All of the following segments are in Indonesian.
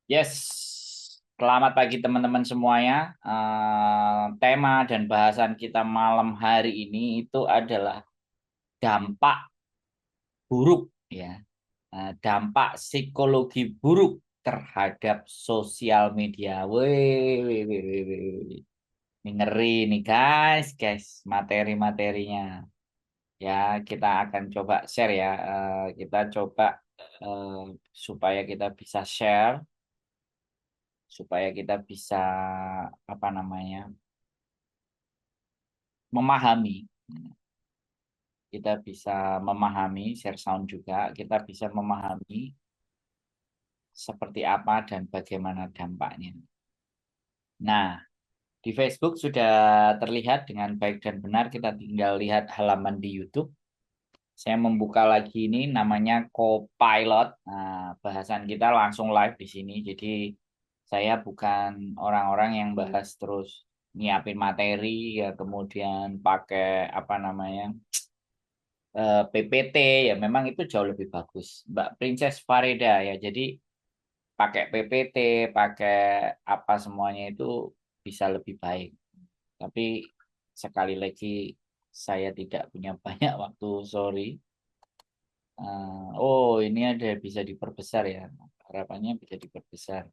Yes, selamat pagi teman-teman semuanya. Tema dan bahasan kita malam hari ini itu adalah dampak buruk ya. Dampak psikologi buruk terhadap sosial media. Wih, wih, wih, wih, wih, wih. Ini ngeri nih guys, materi-materinya. Ya, kita akan coba share ya. Kita coba eh, supaya kita bisa share supaya kita bisa apa namanya memahami, kita bisa memahami share sound juga, kita bisa memahami seperti apa dan bagaimana dampaknya. Nah, di Facebook sudah terlihat dengan baik dan benar, kita tinggal lihat halaman di YouTube. Saya membuka lagi ini namanya Copilot. Nah, bahasan kita langsung live di sini. Jadi saya bukan orang-orang yang bahas terus nyiapin materi ya kemudian pakai apa namanya PPT ya memang itu jauh lebih bagus. Mbak Princess Farida ya. Jadi pakai PPT, pakai apa semuanya itu bisa lebih baik. Tapi sekali lagi saya tidak punya banyak waktu, sorry. Oh, ini ada bisa diperbesar ya. Harapannya bisa diperbesar.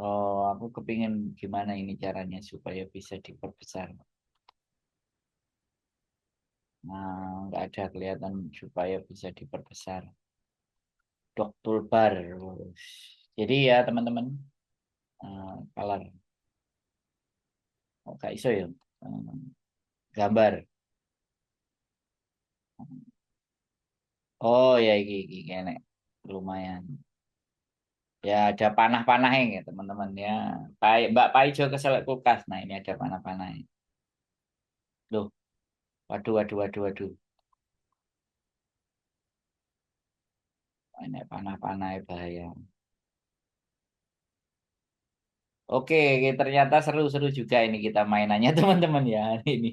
Oh, aku kepingin gimana ini caranya supaya bisa diperbesar. Nah, nggak ada kelihatan supaya bisa diperbesar. Dok toolbar. Jadi ya teman-teman, color. Oh, nggak iso ya. Eh, gambar. Oh ya, iki kene. Lumayan. Ya ada panah-panahnya ya teman-teman ya. Mbak Paijo keselak kulkas. Nah ini ada panah-panahnya. Loh, waduh, waduh, waduh, waduh. Ini panah-panah bahaya. Oke, ternyata seru-seru juga ini kita mainannya teman-teman ya hari ini.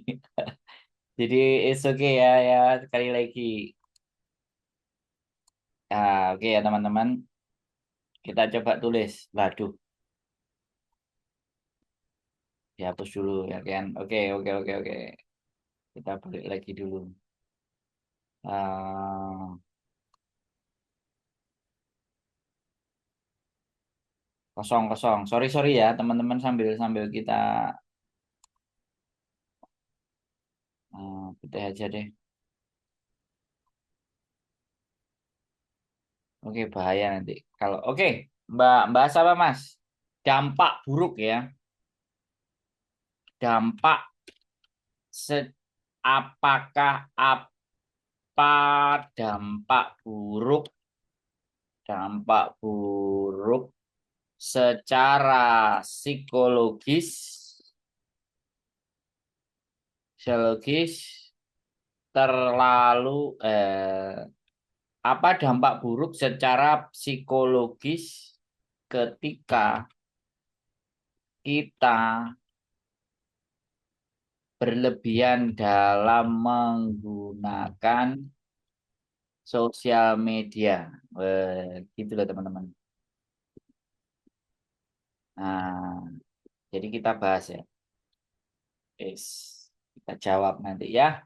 Jadi it's okay ya ya sekali lagi. Oke ya teman-teman, kita coba tulis. Waduh, dihapus dulu ya kan. Oke oke oke oke. Kita balik lagi dulu. Ah, kosong kosong. Sorry sorry ya teman-teman sambil sambil kita putih aja deh. Oke bahaya nanti. Kalau oke bahas apa Mas? Dampak buruk ya. Dampak apakah apa dampak buruk secara psikologis terlalu apa dampak buruk secara psikologis ketika kita berlebihan dalam menggunakan sosial media. Gitu loh teman-teman. Nah, jadi kita bahas ya. Yes. Kita jawab nanti ya.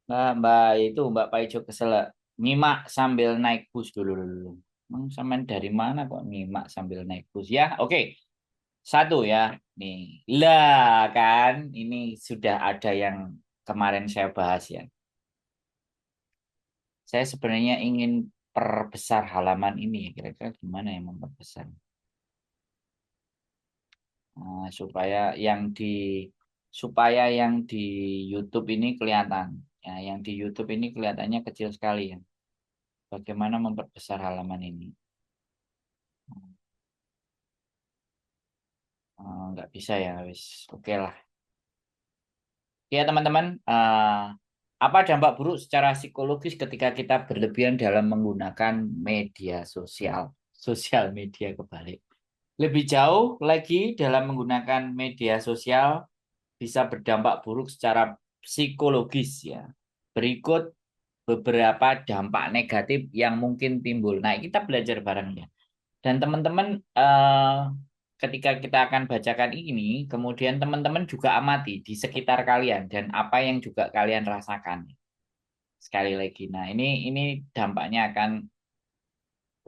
Mbak itu Mbak Paijo kesel nyimak sambil naik bus dulu. Sampean dari mana kok nyimak sambil naik bus ya? Oke, satu ya. Nih, lah kan ini sudah ada yang kemarin saya bahas ya. Saya sebenarnya ingin perbesar halaman ini ya. Kira-kira gimana yang memperbesar? Supaya yang di YouTube ini kelihatan. Ya, yang di YouTube ini kelihatannya kecil sekali ya. Bagaimana memperbesar halaman ini? Nggak bisa ya, wis. Oke lah. Ya teman-teman, apa dampak buruk secara psikologis ketika kita berlebihan dalam menggunakan media sosial? Sosial media kebalik. Lebih jauh lagi dalam menggunakan media sosial bisa berdampak buruk secara psikologis ya. Berikut beberapa dampak negatif yang mungkin timbul. Nah, kita belajar bareng ya. Dan teman-teman, ketika kita akan bacakan ini, kemudian teman-teman juga amati di sekitar kalian dan apa yang juga kalian rasakan. Sekali lagi, nah ini dampaknya akan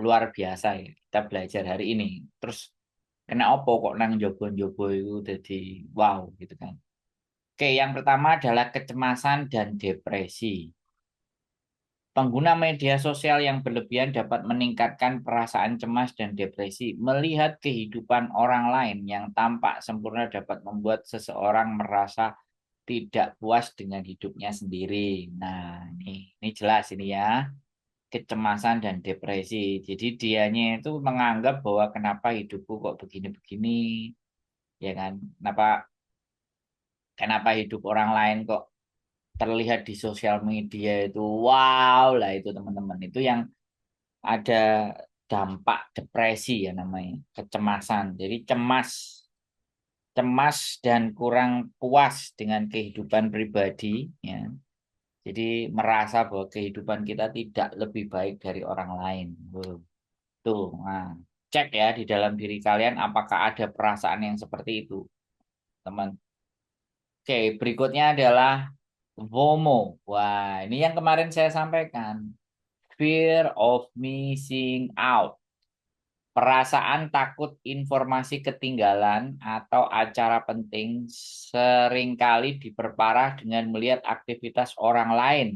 luar biasa ya. Kita belajar hari ini. Terus kena opo kok nang jobo-jobo itu jadi wow gitu kan. Oke, yang pertama adalah kecemasan dan depresi. Pengguna media sosial yang berlebihan dapat meningkatkan perasaan cemas dan depresi. Melihat kehidupan orang lain yang tampak sempurna dapat membuat seseorang merasa tidak puas dengan hidupnya sendiri. Nah, ini jelas ini ya, kecemasan dan depresi. Jadi dianya itu menganggap bahwa kenapa hidupku kok begini-begini, ya kan? Kenapa kenapa hidup orang lain kok terlihat di sosial media itu wow lah itu teman-teman. Itu yang ada dampak depresi ya namanya, kecemasan. Jadi cemas, cemas dan kurang puas dengan kehidupan pribadi, ya. Jadi merasa bahwa kehidupan kita tidak lebih baik dari orang lain. Tuh, nah, cek ya di dalam diri kalian apakah ada perasaan yang seperti itu, teman. Oke, berikutnya adalah FOMO. Wah, ini yang kemarin saya sampaikan. Fear of missing out. Perasaan takut informasi ketinggalan atau acara penting seringkali diperparah dengan melihat aktivitas orang lain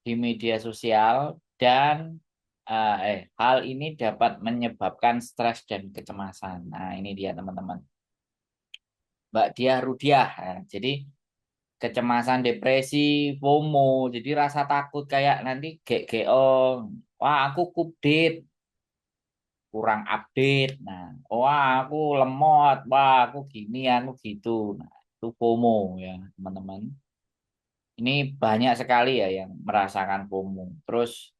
di media sosial dan hal ini dapat menyebabkan stres dan kecemasan. Nah, ini dia teman-teman. Mbak Diah Rudiah. Nah, jadi kecemasan, depresi, FOMO, jadi rasa takut kayak nanti GGO, wah aku update kurang update. Nah, wah aku lemot, wah aku gini, aku gitu. Nah, itu FOMO ya, teman-teman. Ini banyak sekali ya yang merasakan FOMO. Terus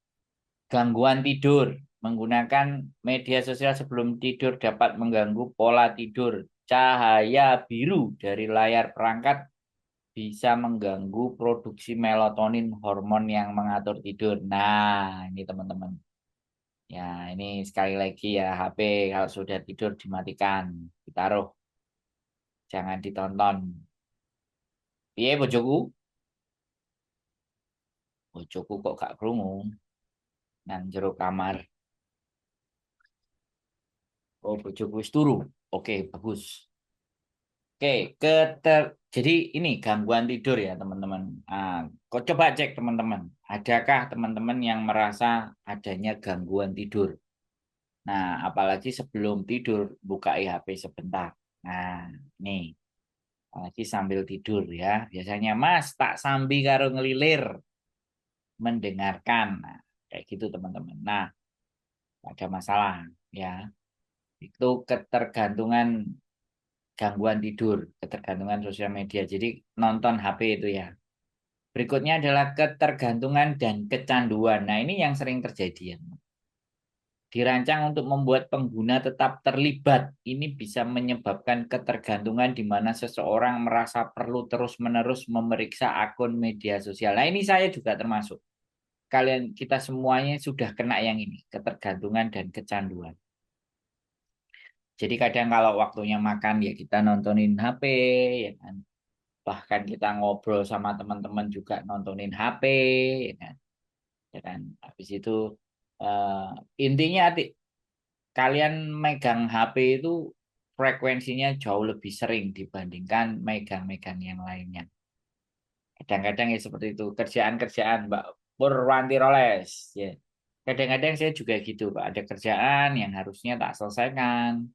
gangguan tidur. Menggunakan media sosial sebelum tidur dapat mengganggu pola tidur. Cahaya biru dari layar perangkat bisa mengganggu produksi melatonin, hormon yang mengatur tidur. Nah, ini teman-teman. Ya, ini sekali lagi ya, HP kalau sudah tidur dimatikan, ditaruh, jangan ditonton. Piye bojoku? Bojoku kok gak krungu nang jero kamar. Oh, bojoku wis turu. Oke, bagus. Oke, jadi ini gangguan tidur ya, teman-teman. Ah, kok coba cek teman-teman, adakah teman-teman yang merasa adanya gangguan tidur? Nah, apalagi sebelum tidur buka HP sebentar. Nah, nih. Apalagi sambil tidur ya. Biasanya Mas tak sambi karo ngelilir mendengarkan. Nah, kayak gitu teman-teman. Nah, ada masalah ya. Itu ketergantungan gangguan tidur, ketergantungan sosial media. Jadi nonton HP itu ya. Berikutnya adalah ketergantungan dan kecanduan. Nah, ini yang sering terjadi ya. Dirancang untuk membuat pengguna tetap terlibat. Ini bisa menyebabkan ketergantungan di mana seseorang merasa perlu terus-menerus memeriksa akun media sosial. Nah, ini saya juga termasuk. Kalian kita semuanya sudah kena yang ini, ketergantungan dan kecanduan. Jadi kadang kalau waktunya makan ya kita nontonin HP, ya kan. Bahkan kita ngobrol sama teman-teman juga nontonin HP, ya kan. Ya kan. Habis itu intinya kalian megang HP itu frekuensinya jauh lebih sering dibandingkan megang-megang yang lainnya. Kadang-kadang ya seperti itu. Kerjaan-kerjaan Mbak Purwanti Roles. Ya. Kadang-kadang saya juga gitu, Pak. Ada kerjaan yang harusnya tak selesaikan.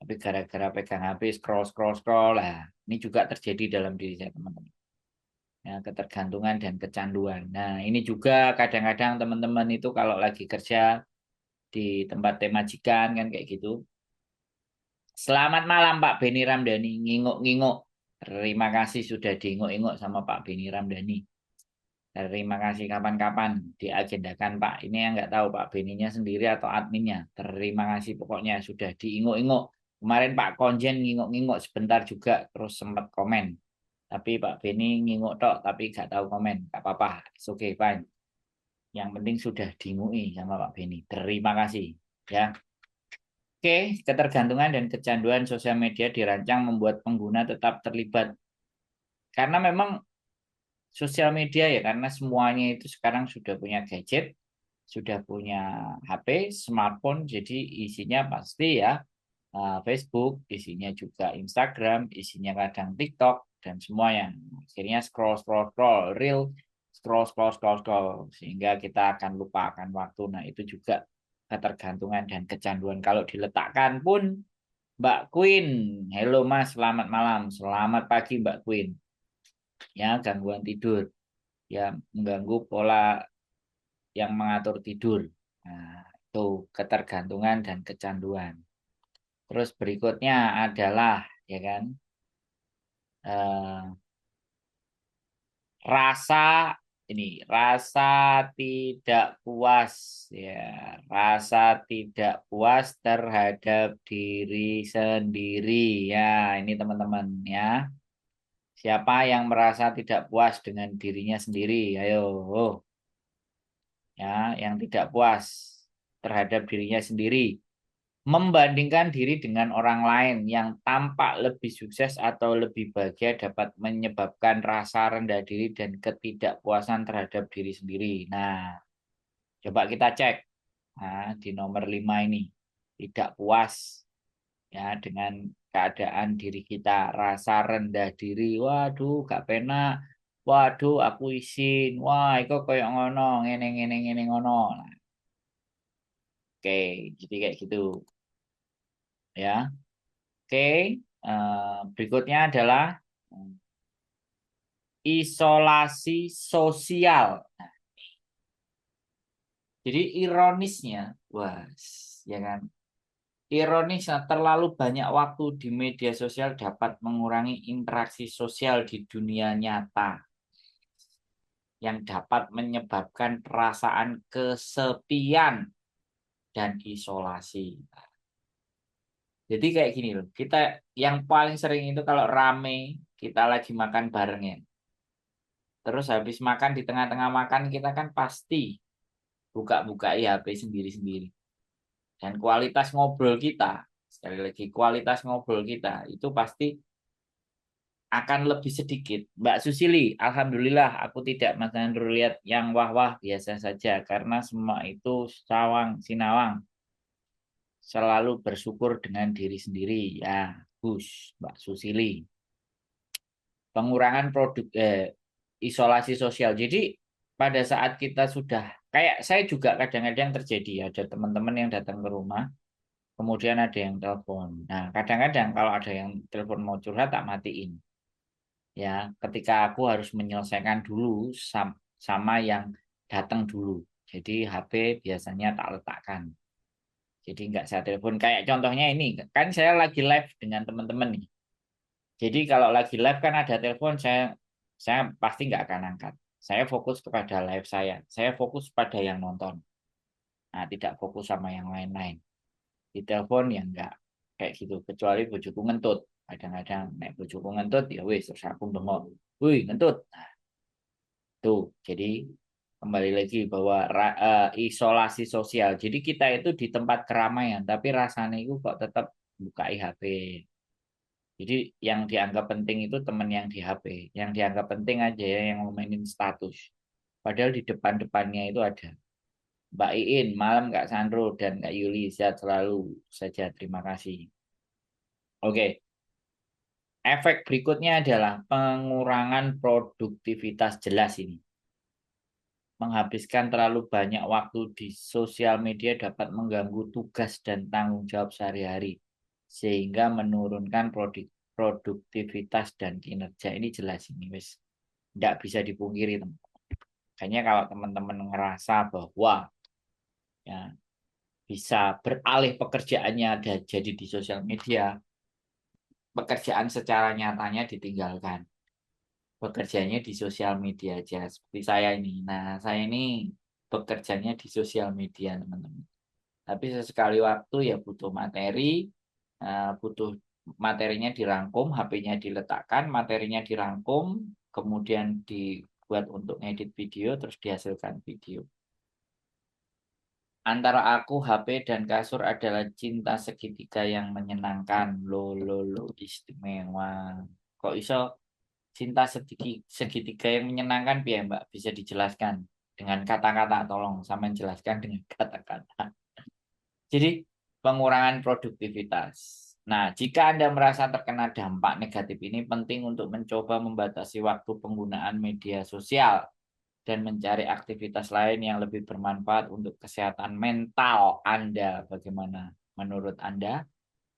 Tapi gara-gara pegang HP, scroll, scroll, scroll. Lah, ini juga terjadi dalam diri saya, teman-teman. Ya, ketergantungan dan kecanduan. Nah, ini juga kadang-kadang teman-teman itu kalau lagi kerja di tempat majikan kan kayak gitu. Selamat malam Pak Beni Ramdhani, nginguk-nginguk. Terima kasih sudah diinguk-inguk sama Pak Beni Ramdhani. Terima kasih kapan-kapan diagendakan Pak. Ini yang nggak tahu Pak Beninya sendiri atau adminnya. Terima kasih pokoknya sudah diinguk-inguk. Kemarin Pak Konjen nginguk-nginguk sebentar juga terus sempat komen. Tapi Pak Beni nginguk tok tapi nggak tahu komen. Nggak apa-apa. It's okay, fine. Yang penting sudah dimui sama Pak Beni. Terima kasih. Ya. Oke, ketergantungan dan kecanduan sosial media dirancang membuat pengguna tetap terlibat. Karena memang sosial media ya, karena semuanya itu sekarang sudah punya gadget, sudah punya HP, smartphone, jadi isinya pasti ya Facebook, isinya juga Instagram, isinya kadang TikTok, dan semua yang akhirnya scroll, scroll, scroll, reel, scroll, scroll, scroll, scroll, sehingga kita akan lupa akan waktu. Nah, itu juga ketergantungan dan kecanduan. Kalau diletakkan pun, Mbak Queen, halo Mas, selamat malam, selamat pagi Mbak Queen. Ya, gangguan tidur, ya mengganggu pola yang mengatur tidur. Nah, itu ketergantungan dan kecanduan. Terus berikutnya adalah ya kan eh, rasa rasa tidak puas ya, rasa tidak puas terhadap diri sendiri ya, ini teman-teman ya. Siapa yang merasa tidak puas dengan dirinya sendiri? Ayo, oh, ya, yang tidak puas terhadap dirinya sendiri, membandingkan diri dengan orang lain yang tampak lebih sukses atau lebih bahagia dapat menyebabkan rasa rendah diri dan ketidakpuasan terhadap diri sendiri. Nah, coba kita cek di nomor 5 ini. Tidak puas ya dengan keadaan diri kita, rasa rendah diri. Waduh, gak penak. Waduh, aku isin. Wah, itu kayak ngono, ngene ngene ngene ngono. Nah, oke, jadi kayak gitu ya. Oke, berikutnya adalah isolasi sosial. Jadi ironisnya, wah, ya kan? Ironisnya terlalu banyak waktu di media sosial dapat mengurangi interaksi sosial di dunia nyata yang dapat menyebabkan perasaan kesepian dan isolasi. Jadi kayak gini loh, kita yang paling sering itu kalau rame, kita lagi makan bareng ya. Terus habis makan di tengah-tengah makan kita kan pasti buka-buka HP sendiri-sendiri. Dan kualitas ngobrol kita, sekali lagi kualitas ngobrol kita itu pasti akan lebih sedikit. Mbak Susili, Alhamdulillah aku tidak Mas Andrew lihat yang wah-wah biasa saja karena semua itu sawang sinawang. Selalu bersyukur dengan diri sendiri. Ya, Gus, Mbak Susili. Pengurangan isolasi sosial. Jadi pada saat kita sudah kayak saya juga kadang-kadang terjadi ada teman-teman yang datang ke rumah, kemudian ada yang telepon. Nah, kadang-kadang kalau ada yang telepon mau curhat tak matiin. Ya, ketika aku harus menyelesaikan dulu sama yang datang dulu. Jadi HP biasanya tak letakkan. Jadi nggak saya telepon. Kayak contohnya ini, kan saya lagi live dengan teman-teman nih. Jadi kalau lagi live kan ada telepon, saya pasti nggak akan angkat. Saya fokus kepada live saya. Saya fokus pada yang nonton. Nah, tidak fokus sama yang lain-lain. Di telepon ya nggak kayak gitu. Kecuali bojoku ngentut. Kadang-kadang nek bojoku ngentut ya wis terus aku bengok. Wih, ngentut. Nah, tuh. Jadi kembali lagi bahwa isolasi sosial. Jadi kita itu di tempat keramaian, tapi rasanya itu kok tetap buka HP. Jadi yang dianggap penting itu teman yang di HP. Yang dianggap penting aja ya yang ngomenin status. Padahal di depan-depannya itu ada Mbak Iin, malam Kak Sandro dan Kak Yuli. Sehat selalu saja. Terima kasih. Oke, efek berikutnya adalah pengurangan produktivitas jelas ini. Menghabiskan terlalu banyak waktu di sosial media dapat mengganggu tugas dan tanggung jawab sehari-hari. Sehingga menurunkan produktivitas dan kinerja. Ini jelas ini, wes. Tidak bisa dipungkiri, teman. Makanya kalau teman-teman ngerasa bahwa ya bisa beralih pekerjaannya ada jadi di sosial media, pekerjaan secara nyatanya ditinggalkan. Bekerjanya di sosial media aja seperti saya ini. Nah, saya ini bekerjanya di sosial media, teman-teman. Tapi sesekali waktu ya butuh materi, butuh materinya dirangkum, HP-nya diletakkan, materinya dirangkum, kemudian dibuat untuk edit video, terus dihasilkan video. Antara aku, HP, dan kasur adalah cinta segitiga yang menyenangkan. Lo, istimewa. Kok iso cinta segitiga yang menyenangkan, piye Mbak? Bisa dijelaskan dengan kata-kata, tolong sama jelaskan dengan kata-kata. Jadi, pengurangan produktivitas. Nah, jika Anda merasa terkena dampak negatif ini, penting untuk mencoba membatasi waktu penggunaan media sosial dan mencari aktivitas lain yang lebih bermanfaat untuk kesehatan mental Anda. Bagaimana menurut Anda?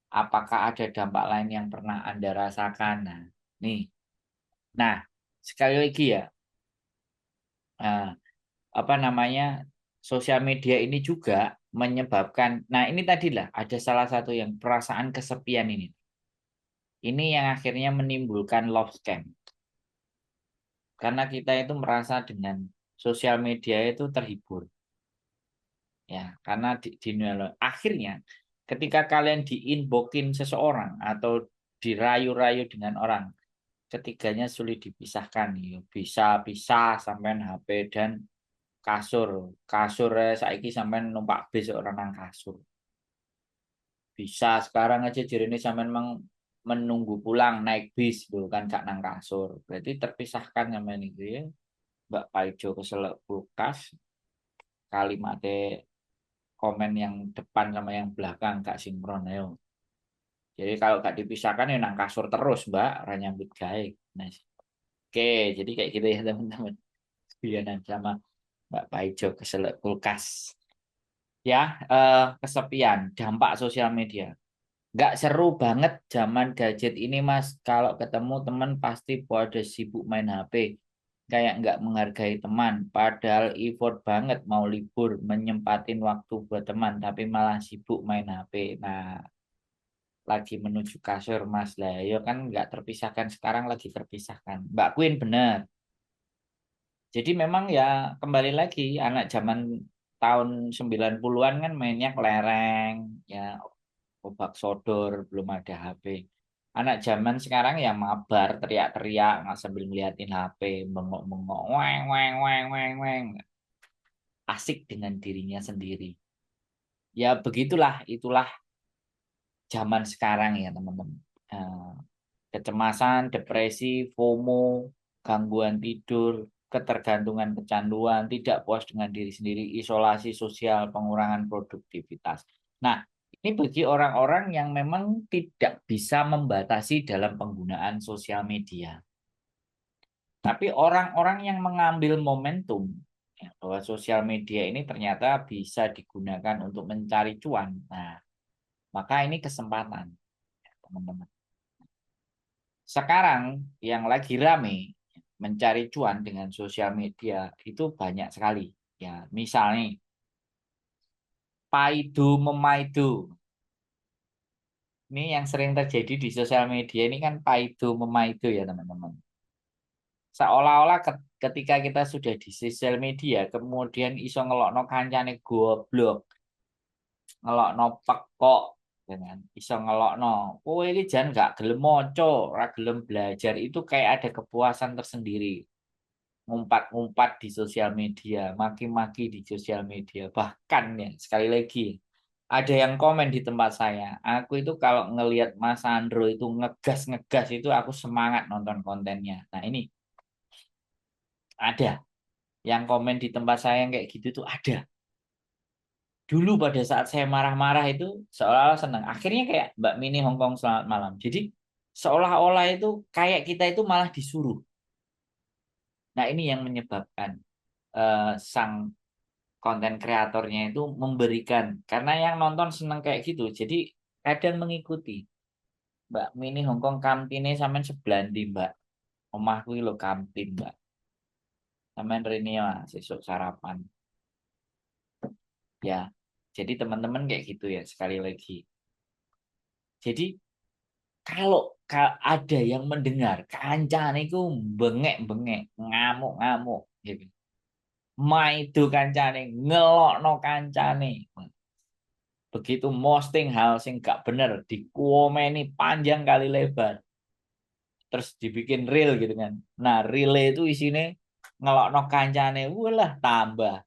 Apakah ada dampak lain yang pernah Anda rasakan? Nah, nih. Nah, sekali lagi ya, eh, apa namanya, sosial media ini juga menyebabkan, nah ini tadilah ada salah satu yang perasaan kesepian ini. Ini yang akhirnya menimbulkan love scam. Karena kita itu merasa dengan sosial media itu terhibur. Ya, karena di akhirnya ketika kalian diinbokin seseorang atau dirayu-rayu dengan orang, ketiganya sulit dipisahkan. Ya. Bisa sampai HP dan kasur. Kasur saiki sampai numpak bis orang nang kasur. Bisa sekarang aja jadi ini sampai memang menunggu pulang naik bis dulu kan gak nang kasur. Berarti terpisahkan sama ini ya. Mbak Paijo keselak kulkas, kalimatnya komen yang depan sama yang belakang gak sinkron ayo. Jadi kalau gak dipisahkan ya nang kasur terus Mbak, ora nyambut gawe. Nah, oke, jadi kayak gitu ya teman-teman. Bianan sama Mbak Paijo keselak kulkas. Ya, kesepian, dampak sosial media. Nggak seru banget zaman gadget ini, Mas. Kalau ketemu teman pasti pada sibuk main HP. Kayak nggak menghargai teman. Padahal effort banget mau libur, menyempatin waktu buat teman. Tapi malah sibuk main HP. Nah, lagi menuju kasur, Mas. Lah, ya kan nggak terpisahkan. Sekarang lagi terpisahkan. Mbak Queen bener. Jadi memang ya kembali lagi anak zaman tahun 90-an kan mainnya kelereng, ya obak sodor, belum ada HP. Anak zaman sekarang ya mabar, teriak-teriak nggak sambil ngeliatin HP, bengok-bengok, weng, weng, weng, weng, weng. Asik dengan dirinya sendiri. Ya begitulah, itulah zaman sekarang ya teman-teman. Eh, Kecemasan, depresi, FOMO, gangguan tidur, ketergantungan, kecanduan, tidak puas dengan diri sendiri, isolasi sosial, pengurangan produktivitas. Nah, ini bagi orang-orang yang memang tidak bisa membatasi dalam penggunaan sosial media. Tapi orang-orang yang mengambil momentum ya, bahwa sosial media ini ternyata bisa digunakan untuk mencari cuan. Nah, maka ini kesempatan, ya, teman-teman. Sekarang yang lagi rame mencari cuan dengan sosial media itu banyak sekali. Ya, misalnya paidu memaidu. Ini yang sering terjadi di sosial media ini kan paidu memaidu ya teman-teman. Seolah-olah ketika kita sudah di sosial media kemudian iso ngelokno kancane goblok, ngelokno pekok dengan iso ngelokno. Oh ini jangan gak gelem moco, ora gelem belajar itu kayak ada kepuasan tersendiri. Ngumpat-ngumpat di sosial media, maki-maki di sosial media. Bahkan ya, sekali lagi, ada yang komen di tempat saya. Aku itu kalau ngelihat Mas Andro itu ngegas-ngegas itu aku semangat nonton kontennya. Nah ini ada yang komen di tempat saya yang kayak gitu tuh ada. Dulu pada saat saya marah-marah itu seolah-olah senang. Akhirnya kayak Mbak Mini Hongkong selamat malam. Jadi seolah-olah itu kayak kita itu malah disuruh. Nah ini yang menyebabkan sang konten kreatornya itu memberikan karena yang nonton seneng kayak gitu jadi kadang mengikuti Mbak Mini Hongkong kantine sampean sebelandi Mbak omahku iki lho kantin Mbak sampean rene ya sesuk sarapan ya jadi teman-teman kayak gitu ya sekali lagi jadi kalau ada yang mendengar kancane iku bengek-bengek ngamuk-ngamuk gitu maido kancane ngelokno kancane begitu posting hal sing gak bener dikomeni panjang kali lebar terus dibikin reel gitu kan nah reel itu isinya ngelokno kancane walah tambah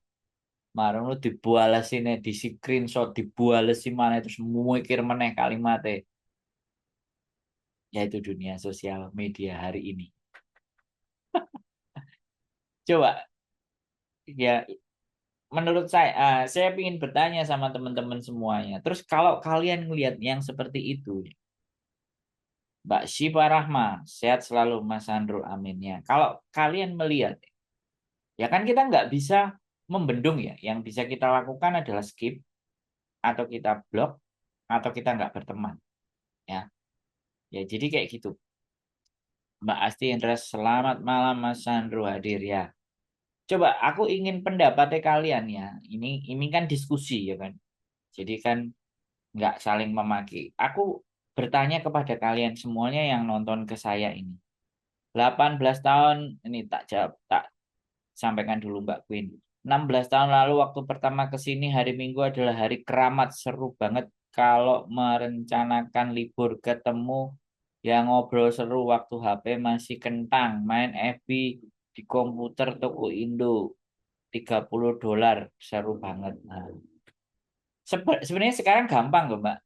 Marung lu dibualesine di screenshot dibualesi mana terus mikir meneh kalimatnya. Yaitu dunia sosial media hari ini. Coba ya menurut saya ingin bertanya sama teman-teman semuanya. Terus kalau kalian melihat yang seperti itu, Mbak Syifa Rahma, sehat selalu Mas Sandro, amin ya. Kalau kalian melihat, ya kan kita nggak bisa membendung ya. Yang bisa kita lakukan adalah skip, atau kita blok, atau kita nggak berteman. Ya, ya jadi kayak gitu. Mbak Asti Indra, selamat malam Mas Sandro hadir ya. Coba aku ingin pendapatnya kalian ya. Ini kan diskusi ya kan. Jadi kan nggak saling memaki. Aku bertanya kepada kalian semuanya yang nonton ke saya ini. 18 tahun ini tak jawab, tak sampaikan dulu Mbak Queen. 16 tahun lalu waktu pertama ke sini hari Minggu adalah hari keramat, seru banget kalau merencanakan libur ketemu yang ngobrol seru waktu HP masih kentang, main FB di komputer toko Indo $30 seru banget. Nah, sebenarnya sekarang gampang loh Mbak.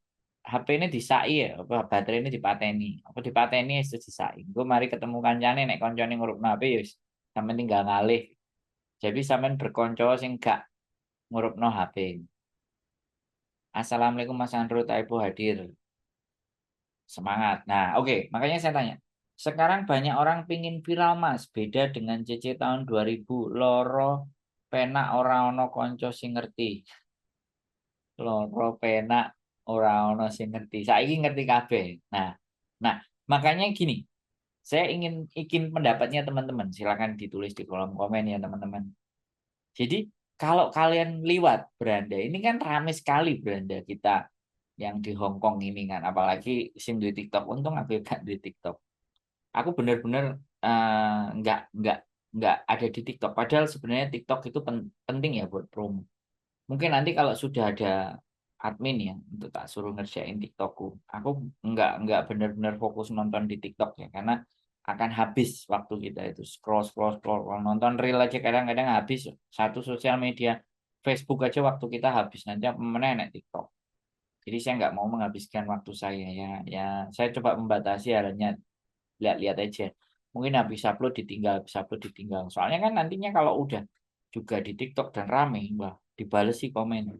HP ini disai ya, apa baterai ini dipateni, apa dipateni itu disai. Gue mari ketemu kancane nek koncone ngurupno HP ya wis sampean tinggal ngalih. Jadi sampean berkonco sing gak ngurupno HP. Assalamualaikum Mas Andro Taibo hadir. Semangat. Nah, oke, makanya saya tanya. Sekarang banyak orang pingin viral Mas, beda dengan CC tahun 2000 loro penak ora ono konco sing ngerti. Loro penak ora ono sing ngerti. Saiki ngerti kabeh. Nah, nah, makanya gini. Saya ingin pendapatnya teman-teman. Silakan ditulis di kolom komen ya teman-teman. Jadi kalau kalian liwat beranda, ini kan ramai sekali beranda kita yang di Hong Kong ini kan. Apalagi sim di TikTok. Untung aku gak di TikTok. Aku bener-bener nggak ada di TikTok. Padahal sebenarnya TikTok itu penting ya buat promo. Mungkin nanti kalau sudah ada admin ya untuk tak suruh ngerjain TikTokku. Aku nggak benar-benar fokus nonton di TikTok ya karena akan habis waktu kita itu scroll scroll scroll. Kalau nonton reel aja kadang-kadang habis satu sosial media Facebook aja waktu kita habis nanti apa mana enak TikTok. Jadi saya nggak mau menghabiskan waktu saya ya. Ya saya coba membatasi hanya lihat-lihat aja. Mungkin habis upload ditinggal. Soalnya kan nantinya kalau udah juga di TikTok dan rame, wah dibales sih komen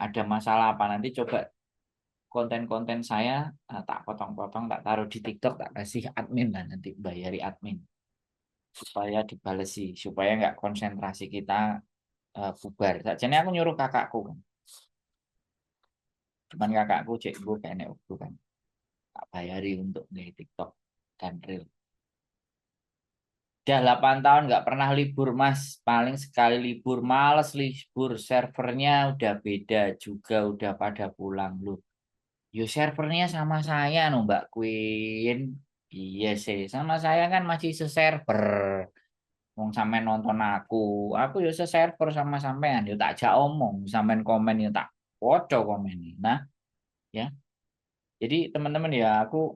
ada masalah apa nanti coba konten-konten saya tak potong-potong tak taruh di TikTok tak kasih admin lah nanti bayari admin supaya dibalesi supaya nggak konsentrasi kita bubar. Jadi aku nyuruh kakakku kan, cuman kakakku cek gue kayaknya waktu kan tak bayari untuk di TikTok dan Reel. Udah 8 tahun nggak pernah libur mas, paling sekali libur males libur servernya udah beda juga udah pada pulang lu. Yo servernya sama saya no Mbak Queen. Iya sih, sama saya kan masih seserver. Wong sampean nonton aku yo seserver sama sampean. Yo tak jak omong, sampean komen yo tak poco komen. Nah, ya. Jadi teman-teman ya aku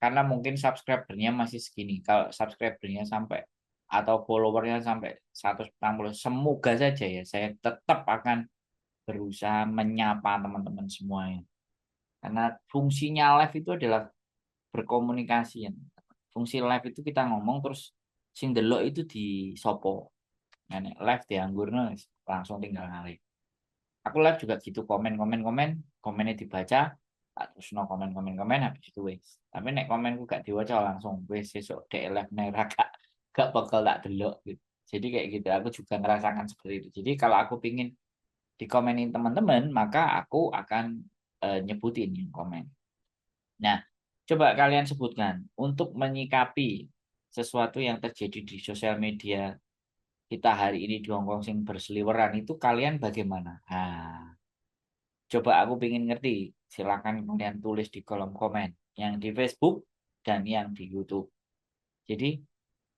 karena mungkin subscribernya masih segini. Kalau subscribernya sampai atau followernya sampai 140, semoga saja ya saya tetap akan berusaha menyapa teman-teman semuanya. Karena fungsinya live itu adalah berkomunikasi ya. Fungsi live itu kita ngomong terus sing delok itu di sopo. Nah, nek live dianggurno langsung tinggal ngalih. Aku live juga gitu komennya dibaca, tak terus no komen habis itu wes. Tapi nek komenku gak diwaca langsung wes sesuk dek live nek gak bakal tak delok gitu. Jadi kayak gitu aku juga ngerasakan seperti itu. Jadi kalau aku pingin dikomenin teman-teman maka aku akan nyebutin yang komen. Nah, coba kalian sebutkan untuk menyikapi sesuatu yang terjadi di sosial media kita hari ini di Hongkong sing berseliweran itu kalian bagaimana? Nah, coba aku pengen ngerti. Silakan kalian tulis di kolom komen yang di Facebook dan yang di YouTube. Jadi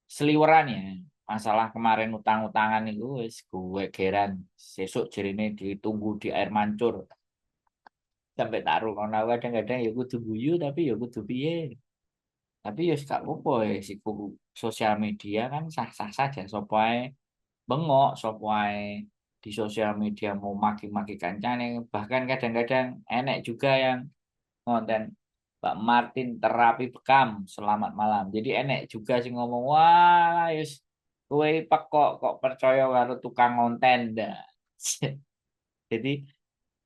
seliweran ya. Masalah kemarin utang-utangan itu wis gue geran sesuk jerine ditunggu di air mancur sampai taruh karena kadang-kadang ya kudu guyu tapi ya kudu piye. Tapi ya gak apa-apa ya siku sosial media kan sah-sah saja sapa ae bengok sapa ae di sosial media mau maki-maki kancane, bahkan kadang-kadang enek juga yang konten Pak Martin terapi bekam selamat malam. Jadi enek juga sih ngomong wah yus kowe pak kok percaya karo tukang konten dah. Jadi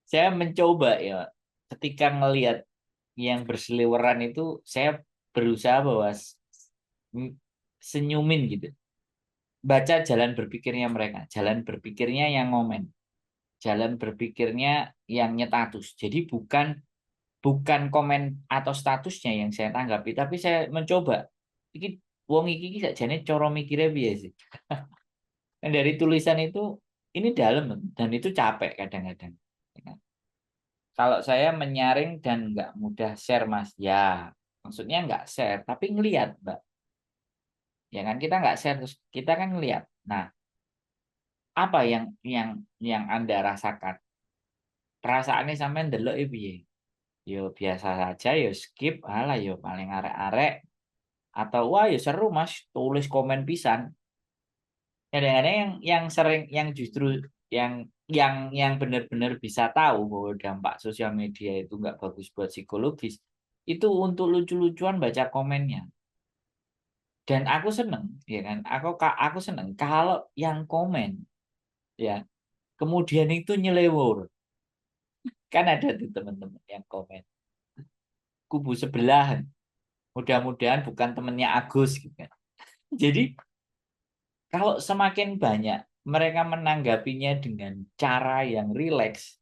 saya mencoba ya ketika ngelihat yang berseliweran itu saya berusaha bahwa senyumin gitu. Baca jalan berpikirnya mereka, jalan berpikirnya yang ngomen, jalan berpikirnya yang nyetatus. Jadi bukan bukan komen atau statusnya yang saya tanggapi, tapi saya mencoba. Iki wong iki sakjane cara mikirnya piye sih? Dan dari tulisan itu ini dalam dan itu capek kadang-kadang. Ya kan? Kalau saya menyaring dan nggak mudah share Mas, ya maksudnya nggak share, tapi ngelihat Mbak. Ya kan kita nggak share terus kita kan ngelihat. Nah, apa yang Anda rasakan? Perasaannya sampai ndelok piye? Yo biasa saja, yo skip, alah yo paling arek-arek atau wah ya seru Mas, tulis komen pisan. Kadang-kadang yang sering yang justru yang yang benar-benar bisa tahu bahwa dampak sosial media itu nggak bagus buat psikologis itu untuk lucu-lucuan baca komennya. Dan aku seneng, ya kan? Aku seneng kalau yang komen, ya kemudian itu nyelewur. Kan ada tuh teman-teman yang komen kubu sebelah, mudah-mudahan bukan temennya Agus gitu kan. Jadi kalau semakin banyak mereka menanggapinya dengan cara yang rileks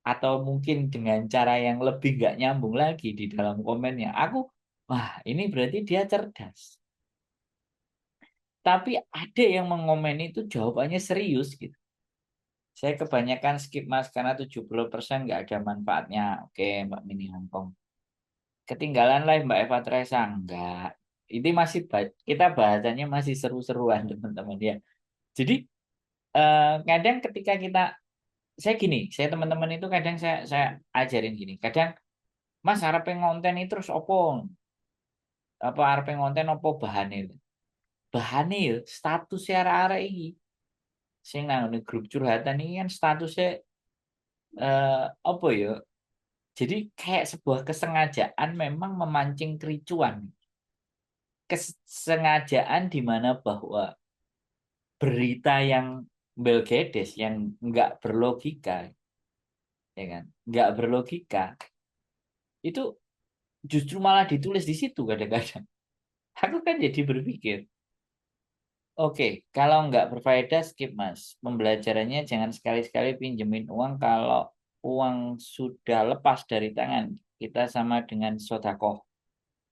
atau mungkin dengan cara yang lebih nggak nyambung lagi di dalam komennya, wah ini berarti dia cerdas. Tapi ada yang mengomen itu jawabannya serius gitu. Saya kebanyakan skip Mas karena 70% nggak ada manfaatnya. Oke, Mbak Mini Hongkong. Ketinggalan live Mbak Eva Teresa enggak. Ini masih kita bahasanya masih seru-seruan teman-teman ya. Jadi kadang ketika kita saya gini, saya teman-teman itu kadang saya ajarin gini. Kadang Mas harap ngonten itu terus opo apa harap ngonten opo bahane. Bahane ya status arek-arek iki. Sing nang grup curhatan ini kan statusnya apa ya? Jadi kayak sebuah kesengajaan memang memancing kericuan. Kesengajaan di mana bahwa berita yang belgedes yang nggak berlogika, ya kan, nggak berlogika itu justru malah ditulis di situ kadang-kadang. Aku kan jadi berpikir, oke, kalau nggak berfaedah skip mas. Pembelajarannya jangan sekali-sekali pinjemin uang kalau uang sudah lepas dari tangan. Kita sama dengan sodakoh.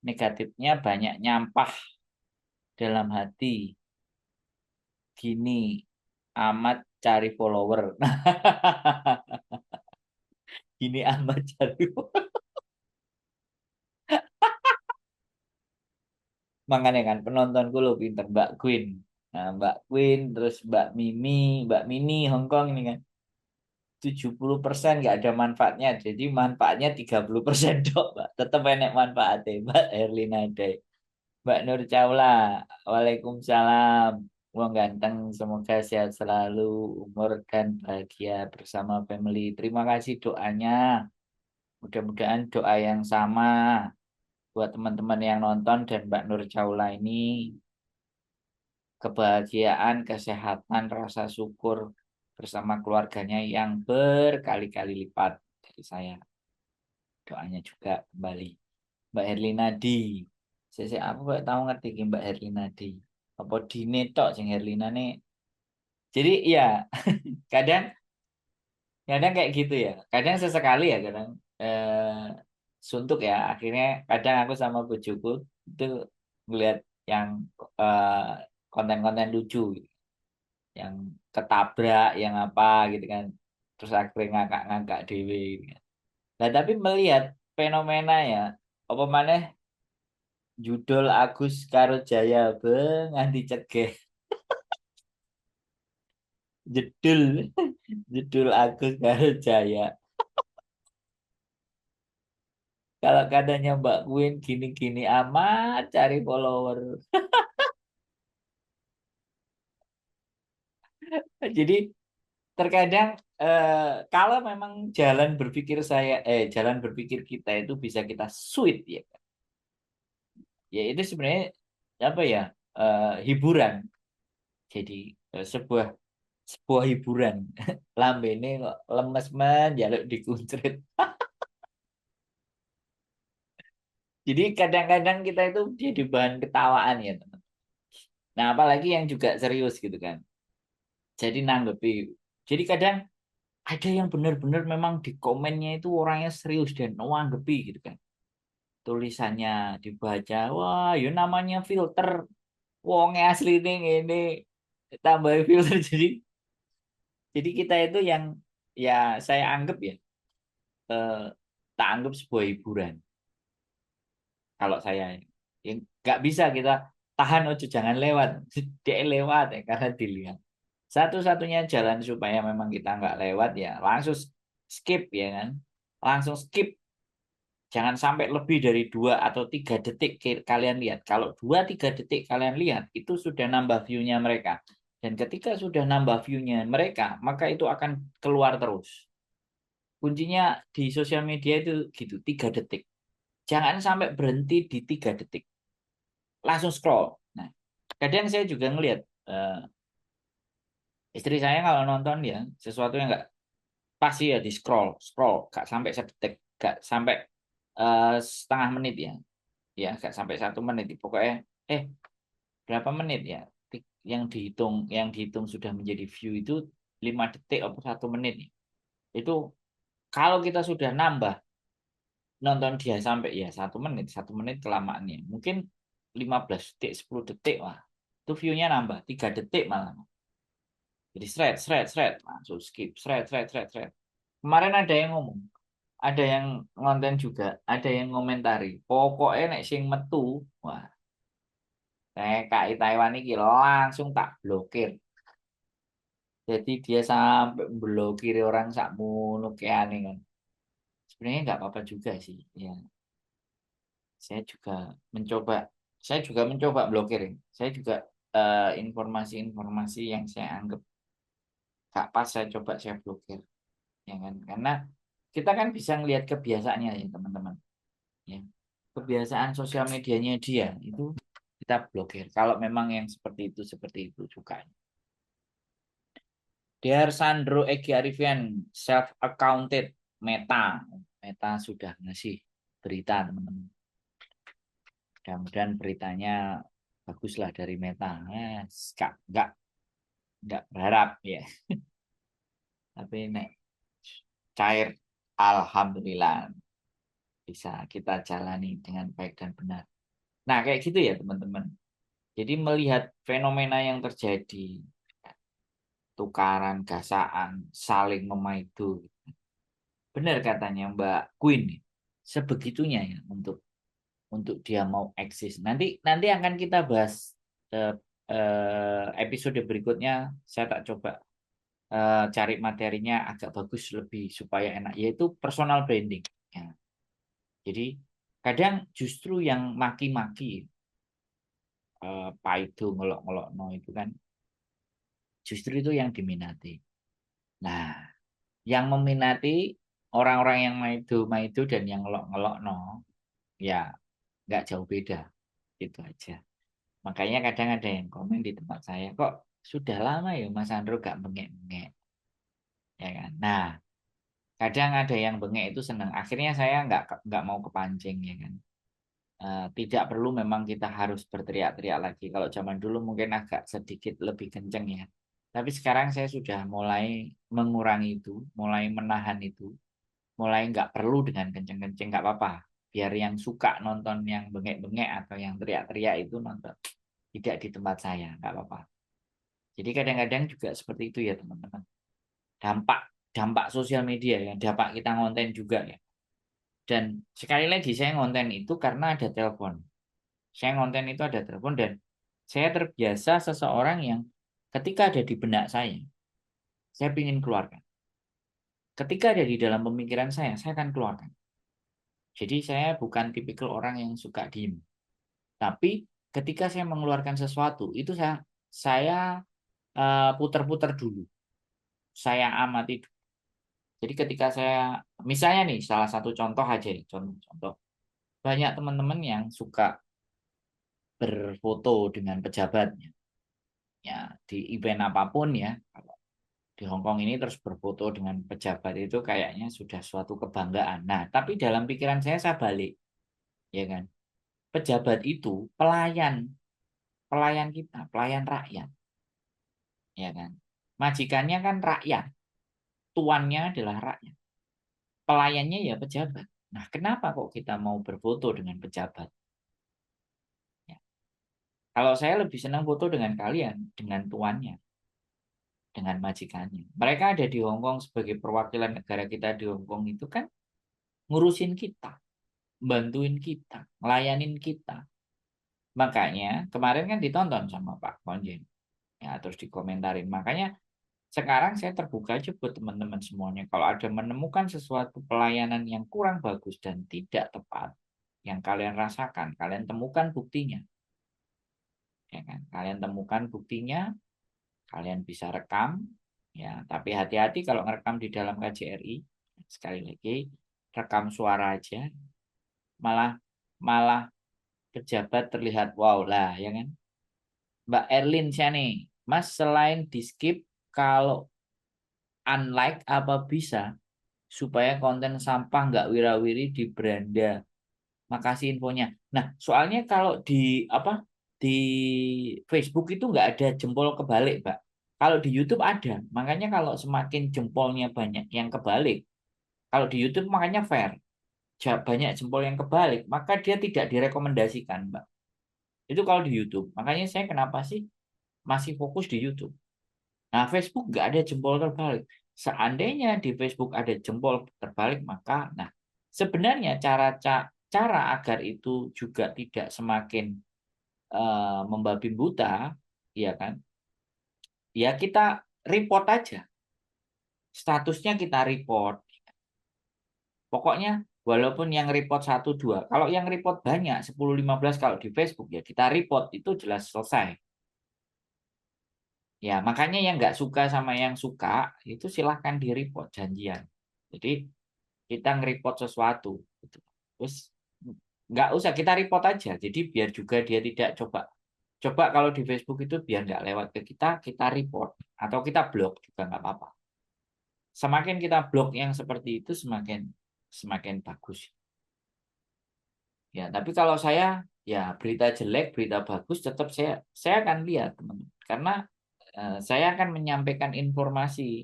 Negatifnya banyak nyampah dalam hati. Gini, amat cari follower. Gini amat cari follower. Makanya kan penontonku lo pinter Mbak Queen. Nah, Mbak Queen, terus Mbak Mimi, Mbak Mini Hongkong ini kan. 70% nggak ada manfaatnya. Jadi manfaatnya 30% dok, Mbak. Tetap enak manfaatnya, Mbak Herlina Day. Mbak Nur Caula, Waalaikumsalam. Wong ganteng, semoga sehat selalu, umur dan bahagia bersama family. Terima kasih doanya. Mudah-mudahan doa yang sama buat teman-teman yang nonton dan Mbak Nur Caula ini kebahagiaan, kesehatan, rasa syukur bersama keluarganya yang berkali-kali lipat dari saya. Doanya juga kembali. Mbak Herlina Di. Saya aku gak tahu ngerti ki Mbak Herlina Di. Apa Dine tok sing Herlina nih. Jadi ya kadang kadang kayak gitu ya. Kadang sesekali ya kadang suntuk ya. Akhirnya kadang aku sama bojoku itu ngeliat yang eh, konten-konten lucu gitu. Yang ketabrak, yang apa gitu kan. Terus akhirnya ngakak-ngakak dewe gitu kan. Nah, tapi melihat fenomena ya, apa mana judul Agus karo Jaya be nganti cegeh jedul jedul Agus karo Jaya. Kalau katanya Mbak Queen gini-gini amat cari follower. Jadi terkadang kalau memang jalan berpikir kita itu bisa kita switch ya, ya itu sebenarnya apa ya, hiburan. Jadi sebuah sebuah hiburan. Lambe ini kok lemes men, jaluk dikuncrit. Jadi kadang-kadang kita itu jadi bahan ketawaan ya teman. Nah apalagi yang juga serius gitu kan. Jadi nanggepi. Jadi kadang ada yang benar-benar memang di komennya itu orangnya serius dan nanggepi gitu kan. Tulisannya dibaca, wah ya namanya filter. Wong asli nih ini tambah filter. Jadi kita itu yang ya saya anggap ya, eh, tak anggap sebuah hiburan. Kalau saya yang nggak bisa kita tahan, ojo jangan lewat. Dia lewat ya karena dilihat. Satu-satunya jalan supaya memang kita nggak lewat ya langsung skip ya kan. Langsung skip. Jangan sampai lebih dari 2 atau 3 detik kalian lihat. Kalau 2-3 detik kalian lihat itu sudah nambah view-nya mereka. Dan ketika sudah nambah view-nya mereka, maka itu akan keluar terus. Kuncinya di sosial media itu gitu, 3 detik. Jangan sampai berhenti di 3 detik. Langsung scroll. Nah, kadang saya juga ngelihat istri saya kalau nonton ya sesuatu yang nggak pasti ya di scroll, scroll, nggak sampai sedetik, nggak sampai setengah menit ya, ya nggak sampai 1 menit. Pokoknya eh berapa menit ya yang dihitung sudah menjadi view itu 5 detik atau 1 menit ya. Itu kalau kita sudah nambah nonton dia sampai ya 1 menit, 1 menit kelamaannya mungkin 15 detik, 10 detik, wah itu view-nya nambah 3 detik malah. Jadi seret langsung skip, seret. Kemarin ada yang ngomong, ada yang ngonten juga, ada yang ngomentari pokoknya nek sing metu, wah TKI Taiwan ini langsung tak blokir. Jadi dia sampai blokir orang sakmono keane kan. Sebenarnya nggak apa-apa juga sih ya. saya juga mencoba saya juga mencoba blokirin. Saya juga informasi-informasi yang saya anggap gak pas saya blokir ya kan, karena kita kan bisa ngelihat kebiasaannya ya teman-teman ya, kebiasaan sosial medianya dia itu kita blokir kalau memang yang seperti itu juga. Dear Sandro Egi Arifian, self accounted Meta. Meta sudah ngasih berita teman-teman. Mudah-mudahan beritanya baguslah dari Meta. Nggak berharap ya. Tapi nek cair, alhamdulillah bisa kita jalani dengan baik dan benar. Nah, kayak gitu ya teman-teman. Jadi melihat fenomena yang terjadi, tukaran, gasaan, saling memaidu. Benar katanya Mbak Queen, sebegitunya ya untuk dia mau eksis. Nanti nanti akan kita bahas eh, episode berikutnya. Saya tak coba cari materinya agak bagus lebih supaya enak, yaitu personal branding. Ya. Jadi kadang justru yang maki-maki, paido ngelok-ngelok no itu kan justru itu yang diminati. Nah, yang meminati orang-orang yang maido-maido dan yang ngelok-ngelok no, ya nggak jauh beda, itu aja. Makanya kadang ada yang komen di tempat saya, kok sudah lama ya Mas Andro gak bengek-bengek, ya kan. Nah, kadang ada yang bengek itu senang. Akhirnya saya nggak mau kepancing ya kan. Tidak perlu memang kita harus berteriak-teriak lagi. Kalau zaman dulu mungkin agak sedikit lebih kenceng ya. Tapi sekarang saya sudah mulai mengurangi itu, mulai menahan itu, mulai nggak perlu dengan kenceng-kenceng, nggak apa-apa. Biar yang suka nonton yang bengek-bengek atau yang teriak-teriak itu nonton. Tidak di tempat saya, nggak apa-apa. Jadi kadang-kadang juga seperti itu ya teman-teman. Dampak dampak sosial media ya, dampak kita ngonten juga ya. Dan sekali lagi saya ngonten itu karena ada telepon. Saya ngonten itu ada telepon dan saya terbiasa seseorang yang ketika ada di benak saya ingin keluarkan. Ketika ada di dalam pemikiran saya akan keluarkan. Jadi saya bukan tipikal orang yang suka diem. Tapi ketika saya mengeluarkan sesuatu, itu saya putar-putar dulu. saya amati. Jadi ketika saya, misalnya nih, salah satu contoh aja ya, contoh. Banyak teman-teman yang suka berfoto dengan pejabatnya. Ya, di event apapun ya. Kalau di Hong Kong ini terus berfoto dengan pejabat itu kayaknya sudah suatu kebanggaan. Nah, tapi dalam pikiran saya balik, ya kan. Pejabat itu pelayan, pelayan kita, pelayan rakyat, ya kan. Majikannya kan rakyat, tuannya adalah rakyat. Pelayannya ya pejabat. Nah, kenapa kok kita mau berfoto dengan pejabat? Ya. Kalau saya lebih senang foto dengan kalian, dengan tuannya, dengan majikannya. Mereka ada di Hong Kong sebagai perwakilan negara kita di Hong Kong itu kan ngurusin kita, bantuin kita, ngelayanin kita. Makanya kemarin kan ditonton sama Pak Konjen. Ya, terus dikomentarin. Makanya sekarang saya terbuka aja buat teman-teman semuanya. Kalau ada menemukan sesuatu pelayanan yang kurang bagus dan tidak tepat, yang kalian rasakan, kalian temukan buktinya. Ya kan? Kalian temukan buktinya, kalian bisa rekam. Ya, tapi hati-hati kalau ngerekam di dalam KJRI. Sekali lagi, rekam suara aja. Malah malah pejabat terlihat wow lah, ya kan? Mbak Erlin saya nih, Mas selain di skip, kalau unlike apa bisa supaya konten sampah nggak wirawiri di beranda. Makasih infonya. Nah, soalnya kalau di apa di Facebook itu nggak ada jempol kebalik, Pak. Kalau di YouTube ada. Makanya kalau semakin jempolnya banyak yang kebalik, kalau di YouTube makanya fair. Banyak jempol yang kebalik, maka dia tidak direkomendasikan, Mbak. Itu kalau di YouTube. Makanya saya kenapa sih masih fokus di YouTube. Nah, Facebook nggak ada jempol terbalik. Seandainya di Facebook ada jempol terbalik, maka nah sebenarnya cara agar itu juga tidak semakin membabi buta, ya kan? Ya kita report aja. Statusnya kita report. Pokoknya walaupun yang report satu dua, kalau yang report banyak 10 15 kalau di Facebook ya kita report itu jelas selesai. Ya, makanya yang nggak suka sama yang suka itu silahkan di-report janjian. Jadi kita nge-report sesuatu. Gitu. Terus nggak usah kita report aja. Jadi biar juga dia tidak coba. Coba kalau di Facebook itu biar nggak lewat ke kita, kita report atau kita blok juga nggak apa-apa. Semakin kita blok yang seperti itu semakin semakin bagus. Ya, tapi kalau saya ya berita jelek, berita bagus tetap saya akan lihat, teman-teman. Karena saya akan menyampaikan informasi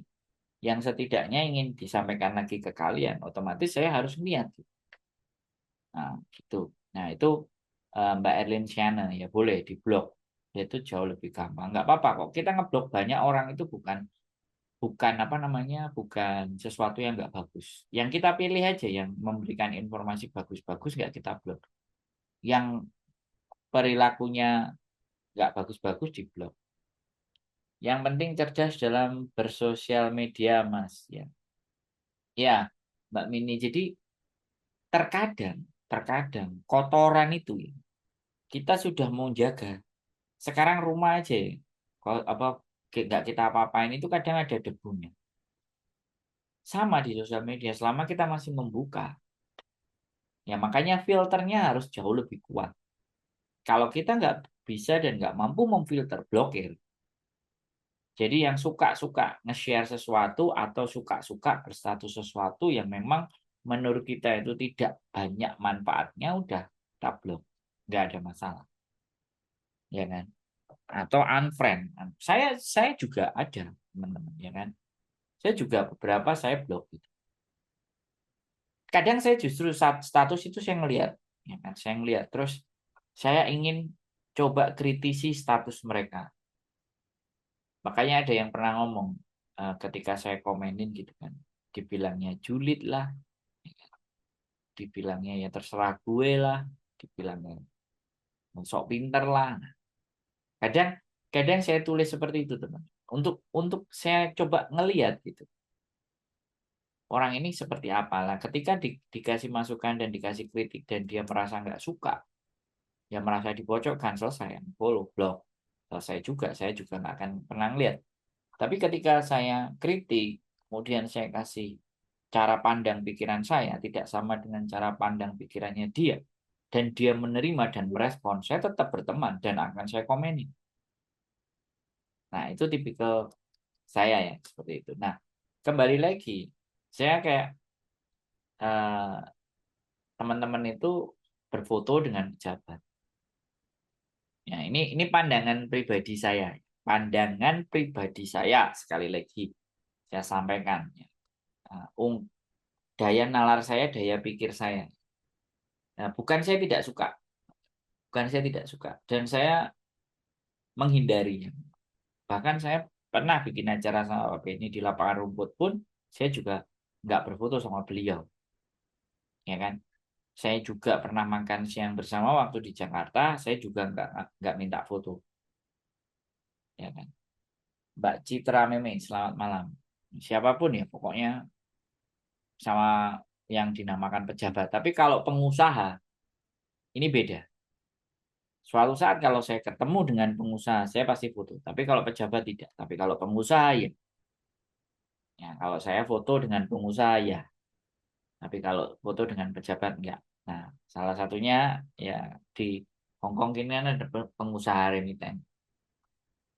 yang setidaknya ingin disampaikan lagi ke kalian. Otomatis saya harus niat. Nah, gitu. Nah, itu Mbak Erlin Siana ya boleh diblok. Itu jauh lebih gampang. Nggak apa-apa kok. Kita ngeblok banyak orang itu bukan bukan apa namanya, bukan sesuatu yang nggak bagus. Yang kita pilih aja yang memberikan informasi bagus-bagus nggak kita blok. Yang perilakunya nggak bagus-bagus diblok. Yang penting cerdas dalam bersosial media, Mas. Ya, ya, Mbak Mini. Jadi terkadang, terkadang kotoran itu ya, kita sudah mau jaga. Sekarang rumah aja, ya, kalau apa nggak kita apa-apain itu kadang ada debunya. Sama di sosial media, selama kita masih membuka, ya makanya filternya harus jauh lebih kuat. Kalau kita nggak bisa dan nggak mampu memfilter, blokir. Jadi yang suka-suka nge-share sesuatu atau suka-suka berstatus sesuatu yang memang menurut kita itu tidak banyak manfaatnya, udah kita blok. Nggak ada masalah. Ya kan? Atau unfriend. Saya juga ada, teman-teman, ya kan? Saya juga beberapa saya blok gitu. Kadang saya justru status itu saya ngelihat, ya kan? Saya ngelihat terus saya ingin coba kritisi status mereka. Makanya ada yang pernah ngomong ketika saya komenin gitu kan, dibilangnya julid lah, dibilangnya ya terserah gue lah, dibilangnya sok pinter lah. Nah, kadang kadang saya tulis seperti itu teman. Untuk saya coba ngelihat gitu. Orang ini seperti apa lah. Ketika dikasih masukan dan dikasih kritik dan dia merasa nggak suka, ya merasa dipojokkan, selesai, follow, blog. Selesai juga, saya juga nggak akan pernah lihat. Tapi ketika saya kritik, kemudian saya kasih cara pandang pikiran saya tidak sama dengan cara pandang pikirannya dia, dan dia menerima dan merespon, saya tetap berteman dan akan saya komeni. Nah, itu tipikal saya ya, seperti itu. Nah, kembali lagi, saya kayak eh, teman-teman itu berfoto dengan pejabat. Ya, ini pandangan pribadi saya. Pandangan pribadi saya, sekali lagi saya sampaikan. Ya. Daya nalar saya, daya pikir saya. Nah, bukan saya tidak suka, bukan saya tidak suka, dan saya menghindarinya. Bahkan saya pernah bikin acara sama Pak Benny di lapangan rumput pun, saya juga nggak berfoto sama beliau, ya kan? Saya juga pernah makan siang bersama waktu di Jakarta, saya juga nggak minta foto, ya kan? Mbak Citra Meme, selamat malam. Siapapun ya, pokoknya sama yang dinamakan pejabat. Tapi kalau pengusaha, ini beda. Suatu saat kalau saya ketemu dengan pengusaha, saya pasti foto. Tapi kalau pejabat tidak. Tapi kalau pengusaha ya. Ya, kalau saya foto dengan pengusaha ya. Tapi kalau foto dengan pejabat enggak. Nah, salah satunya ya di Hongkong ini kan ada pengusaha remiten.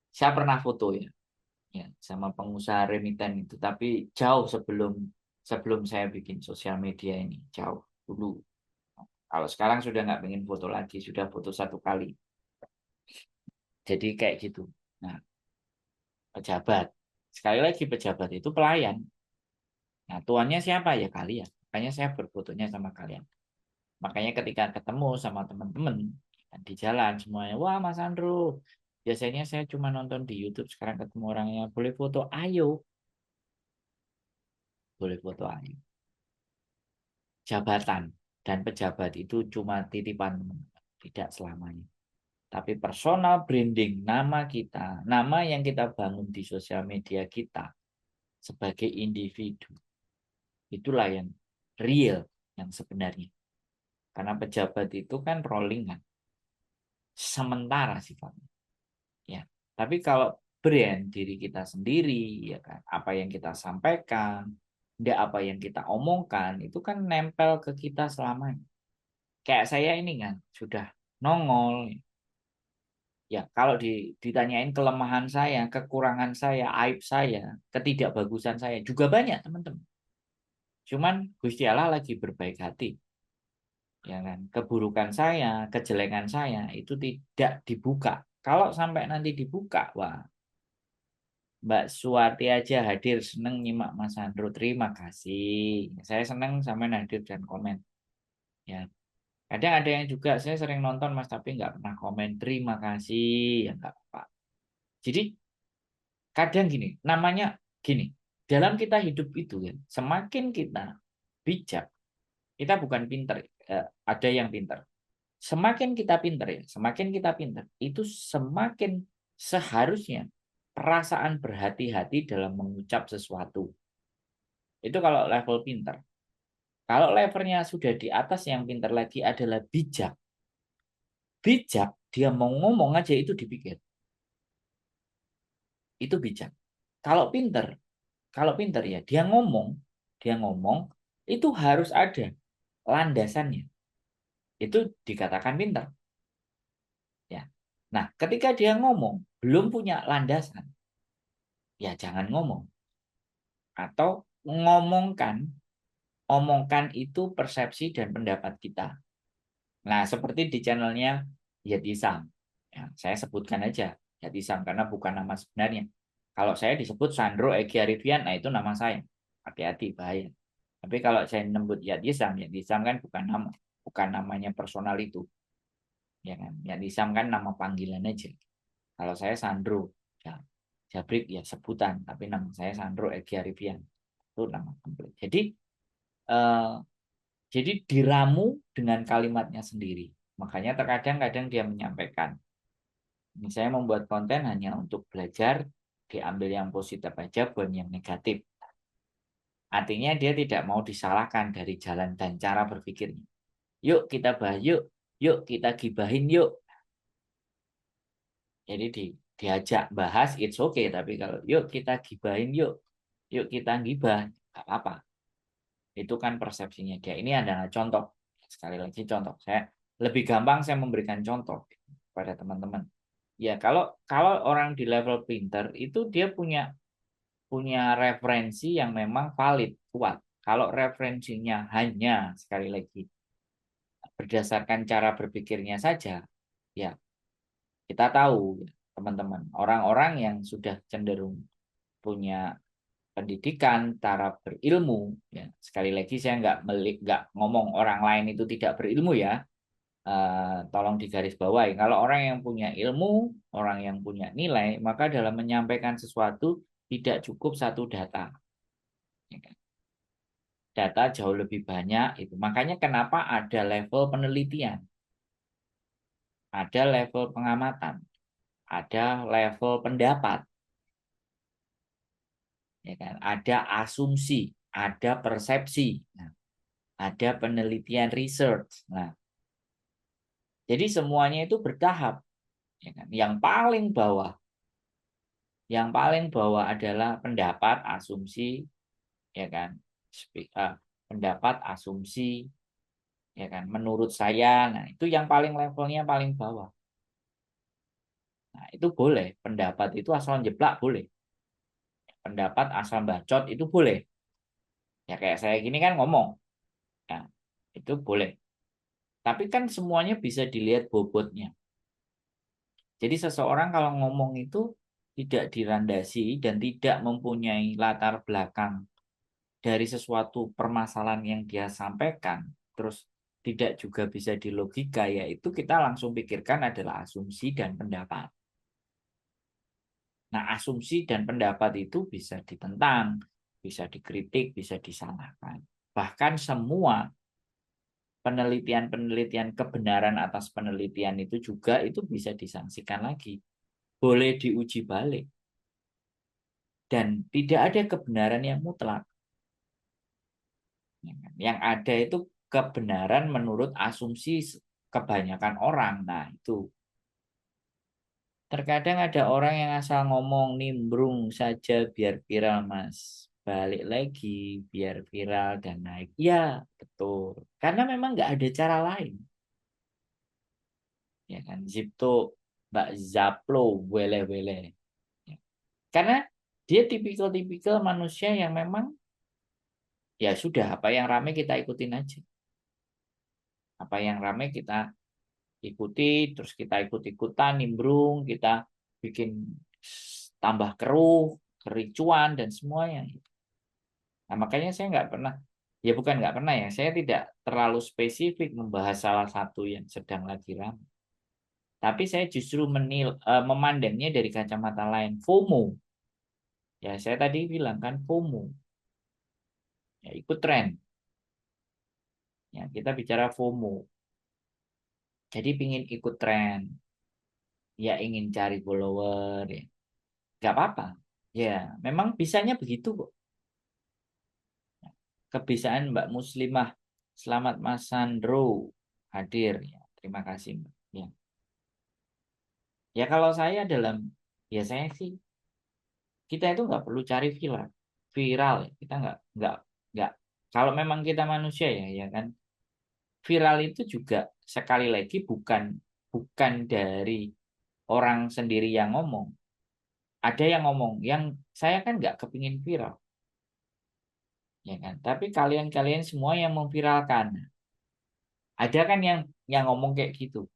Saya pernah foto ya, ya sama pengusaha remiten itu. Tapi jauh sebelum sebelum saya bikin sosial media ini, jauh dulu. Kalau sekarang sudah nggak pengen foto lagi, sudah foto satu kali. Jadi kayak gitu. Nah, pejabat. Sekali lagi pejabat itu pelayan. Nah, tuannya siapa ya kalian? Makanya saya berfotonya sama kalian. Makanya ketika ketemu sama teman-teman di jalan semuanya, wah Mas Andro, biasanya saya cuma nonton di YouTube, sekarang ketemu orangnya, boleh foto, ayo, boleh foto, ayo. Jabatan dan pejabat itu cuma titipan, tidak selamanya. Tapi personal branding, nama kita, nama yang kita bangun di sosial media kita sebagai individu, itulah yang real, yang sebenarnya. Karena pejabat itu kan rollingan, sementara sifatnya. Ya, tapi kalau brand diri kita sendiri, ya kan, apa yang kita sampaikan, tidak apa yang kita omongkan, itu kan nempel ke kita selamanya. Kayak saya ini kan, sudah nongol. Ya, kalau ditanyain kelemahan saya, kekurangan saya, aib saya, ketidakbagusan saya, juga banyak teman-teman. Cuman Gusti Allah lagi berbaik hati. Ya kan, keburukan saya, kejelekan saya itu tidak dibuka. Kalau sampai nanti dibuka, wah, Mbak Suwati aja hadir seneng nyimak Mas Andro. Terima kasih. Saya seneng sama hadir dan komen. Ya, kadang ada yang juga saya sering nonton Mas tapi nggak pernah komen. Terima kasih, ya nggak apa-apa. Jadi kadang gini, namanya gini. Dalam kita hidup itu ya, semakin kita bijak, kita bukan pinter. Ada yang pinter. Semakin kita pinter ya, semakin kita pinter, itu semakin seharusnya perasaan berhati-hati dalam mengucap sesuatu. Itu kalau level pinter. Kalau levelnya sudah di atas yang pinter lagi adalah bijak. Bijak, dia mau ngomong aja itu dipikir. Itu bijak. Kalau pinter, kalau pinter ya, dia ngomong, itu harus ada landasannya. Itu dikatakan pinter. Ya. Nah, ketika dia ngomong, belum punya landasan, ya jangan ngomong. Atau ngomongkan, omongkan itu persepsi dan pendapat kita. Nah, seperti di channelnya Yatisam. Ya, saya sebutkan aja Yatisam karena bukan nama sebenarnya. Kalau saya disebut Sandro Egi Arifian, nah itu nama saya. Hati-hati, bahaya. Tapi kalau saya nyebut Yatisam, Yatisam kan bukan nama, bukan namanya personal itu. Ya kan? Yatisam kan nama panggilan aja. Kalau saya Sandro, ya Jabrik ya sebutan, tapi nama saya Sandro Egi Arifian. Itu nama komplit. Eh, jadi diramu dengan kalimatnya sendiri. Makanya terkadang-kadang dia menyampaikan, ini saya membuat konten hanya untuk belajar, diambil yang positif aja, bukan yang negatif. Artinya dia tidak mau disalahkan dari jalan dan cara berpikirnya. Yuk kita bahas, yuk kita gibahin, yuk. Jadi diajak bahas, it's okay. Tapi kalau yuk kita gibahin, yuk kita gibah, nggak apa-apa. Itu kan persepsinya dia. Ini adalah contoh. Sekali lagi contoh. Saya lebih gampang saya memberikan contoh pada teman-teman. Ya kalau kalau orang di level pinter itu dia punya punya referensi yang memang valid, kuat. Kalau referensinya hanya sekali lagi berdasarkan cara berpikirnya saja, ya kita tahu teman-teman, orang-orang yang sudah cenderung punya pendidikan, cara berilmu, ya sekali lagi saya nggak ngomong orang lain itu tidak berilmu ya, tolong digarisbawahi. Kalau orang yang punya ilmu, orang yang punya nilai, maka dalam menyampaikan sesuatu tidak cukup satu data. Ya kan? Data jauh lebih banyak itu. Makanya kenapa ada level penelitian, ada level pengamatan, ada level pendapat, ya kan? Ada asumsi, ada persepsi, nah, ada penelitian research. Nah, jadi semuanya itu bertahap, ya kan? Yang paling bawah adalah pendapat, asumsi, ya kan? Pendapat, asumsi, ya kan? Menurut saya, nah itu yang paling levelnya paling bawah. Nah, itu boleh. Pendapat itu asal jeplak boleh. Pendapat asal bacot itu boleh. Ya kayak saya gini kan ngomong. Nah, itu boleh. Tapi kan semuanya bisa dilihat bobotnya. Jadi seseorang kalau ngomong itu tidak dirandasi dan tidak mempunyai latar belakang dari sesuatu permasalahan yang dia sampaikan, terus tidak juga bisa dilogika, yaitu kita langsung pikirkan adalah asumsi dan pendapat. Nah, asumsi dan pendapat itu bisa ditentang, bisa dikritik, bisa disalahkan. Bahkan semua penelitian-penelitian kebenaran atas penelitian itu juga itu bisa disangsikan lagi. Boleh diuji balik. Dan tidak ada kebenaran yang mutlak. Yang ada itu kebenaran menurut asumsi kebanyakan orang. Nah, itu. Terkadang ada orang yang asal ngomong nimbrung saja biar viral, Mas. Balik lagi biar viral dan naik. Ya, betul. Karena memang nggak ada cara lain. Ya kan, Zipto, Mbak Zaplo, wele-wele. Ya. Karena dia tipikal-tipikal manusia yang memang ya sudah apa yang rame kita ikutin aja. Apa yang rame kita ikuti, terus kita ikut-ikutan, nimbrung, kita bikin tambah keruh, kericuan, dan semuanya. Nah, makanya saya nggak pernah, ya bukan nggak pernah ya, saya tidak terlalu spesifik membahas salah satu yang sedang lagi ramai. Tapi saya justru memandangnya dari kacamata lain, FOMO. Ya, saya tadi bilang kan FOMO, ya ikut tren. Ya, kita bicara FOMO. Jadi pingin ikut tren, ya ingin cari follower, ya. Nggak apa-apa. Ya, memang bisanya begitu kok. Kebiasaan Mbak Muslimah. Selamat Mas Sandro hadir. Ya, terima kasih Mbak. Ya. Ya kalau saya ya saya sih kita itu nggak perlu cari viral, viral ya. Kita nggak. Kalau memang kita manusia ya, ya kan. Viral itu juga sekali lagi bukan dari orang sendiri yang ngomong. Ada yang ngomong, yang saya kan nggak kepingin viral, ya kan. Tapi kalian-kalian semua yang memviralkan, ada kan yang ngomong kayak gitu.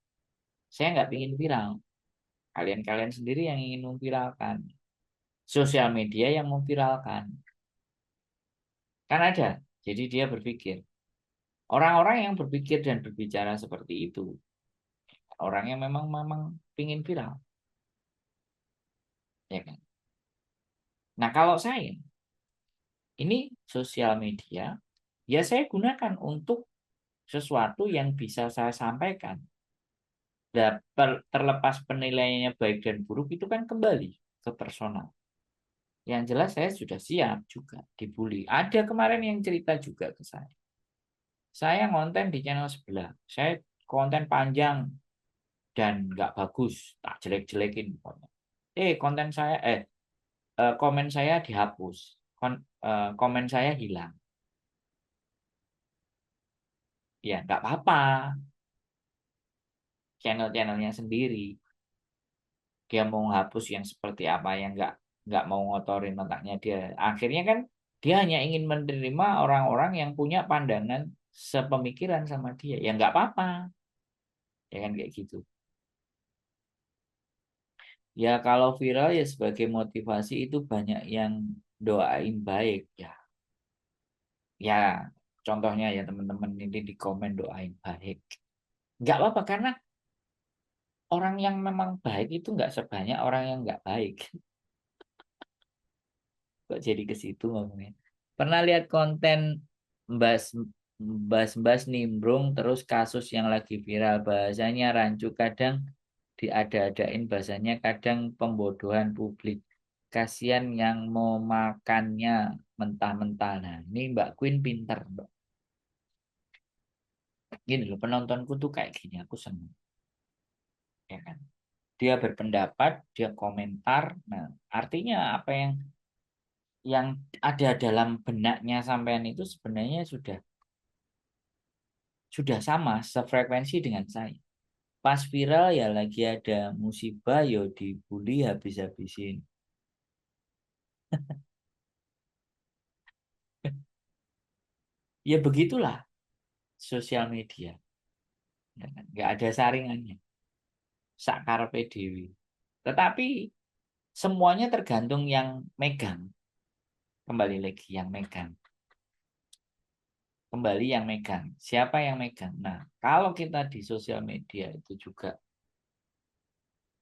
Saya nggak ingin viral. Kalian-kalian sendiri yang ingin memviralkan. Sosial media yang memviralkan. Kan ada. Jadi dia berpikir. Orang-orang yang berpikir dan berbicara seperti itu. Orang yang memang memang ingin viral. Ya kan? Nah kalau saya, ini sosial media, ya saya gunakan untuk sesuatu yang bisa saya sampaikan. Terlepas penilaiannya baik dan buruk itu kan kembali ke personal. Yang jelas saya sudah siap juga dibully. Ada kemarin yang cerita juga ke saya. Saya konten di channel sebelah. Saya konten panjang dan nggak bagus. Tak jelek-jelekin pokoknya. konten saya komen saya dihapus, komen saya hilang. Ya nggak apa-apa, channel-channelnya sendiri. Dia mau hapus yang seperti apa, yang nggak mau ngotorin otaknya dia. Akhirnya kan dia hanya ingin menerima orang-orang yang punya pandangan sepemikiran sama dia. Ya nggak apa-apa, ya kan kayak gitu. Ya kalau viral ya sebagai motivasi itu banyak yang doain baik ya. Ya contohnya ya teman-teman ini di komen doain baik. Nggak apa-apa karena orang yang memang baik itu nggak sebanyak orang yang nggak baik. Kok jadi ke situ ngomongnya. Pernah lihat konten Mbas Mbas nimbrung terus kasus yang lagi viral bahasanya rancu kadang diada-adain bahasanya kadang pembodohan publik. Kasihan yang mau makannya mentah-mentah. Nah, ini Mbak Queen pinter, Mbak. Gini loh, penontonku tuh kayak gini, aku seneng. Ya kan? Dia berpendapat, dia komentar. Nah, artinya apa yang ada dalam benaknya sampean itu sebenarnya sudah sama sefrekuensi dengan saya. Pas viral ya lagi ada musibah yo dibully habis-habisin. Ya begitulah sosial media. Ya kan? Nggak ada saringannya. Sakarepe dewi. Tetapi semuanya tergantung yang megang. Kembali lagi yang megang. Kembali yang megang. Siapa yang megang? Nah, kalau kita di sosial media itu juga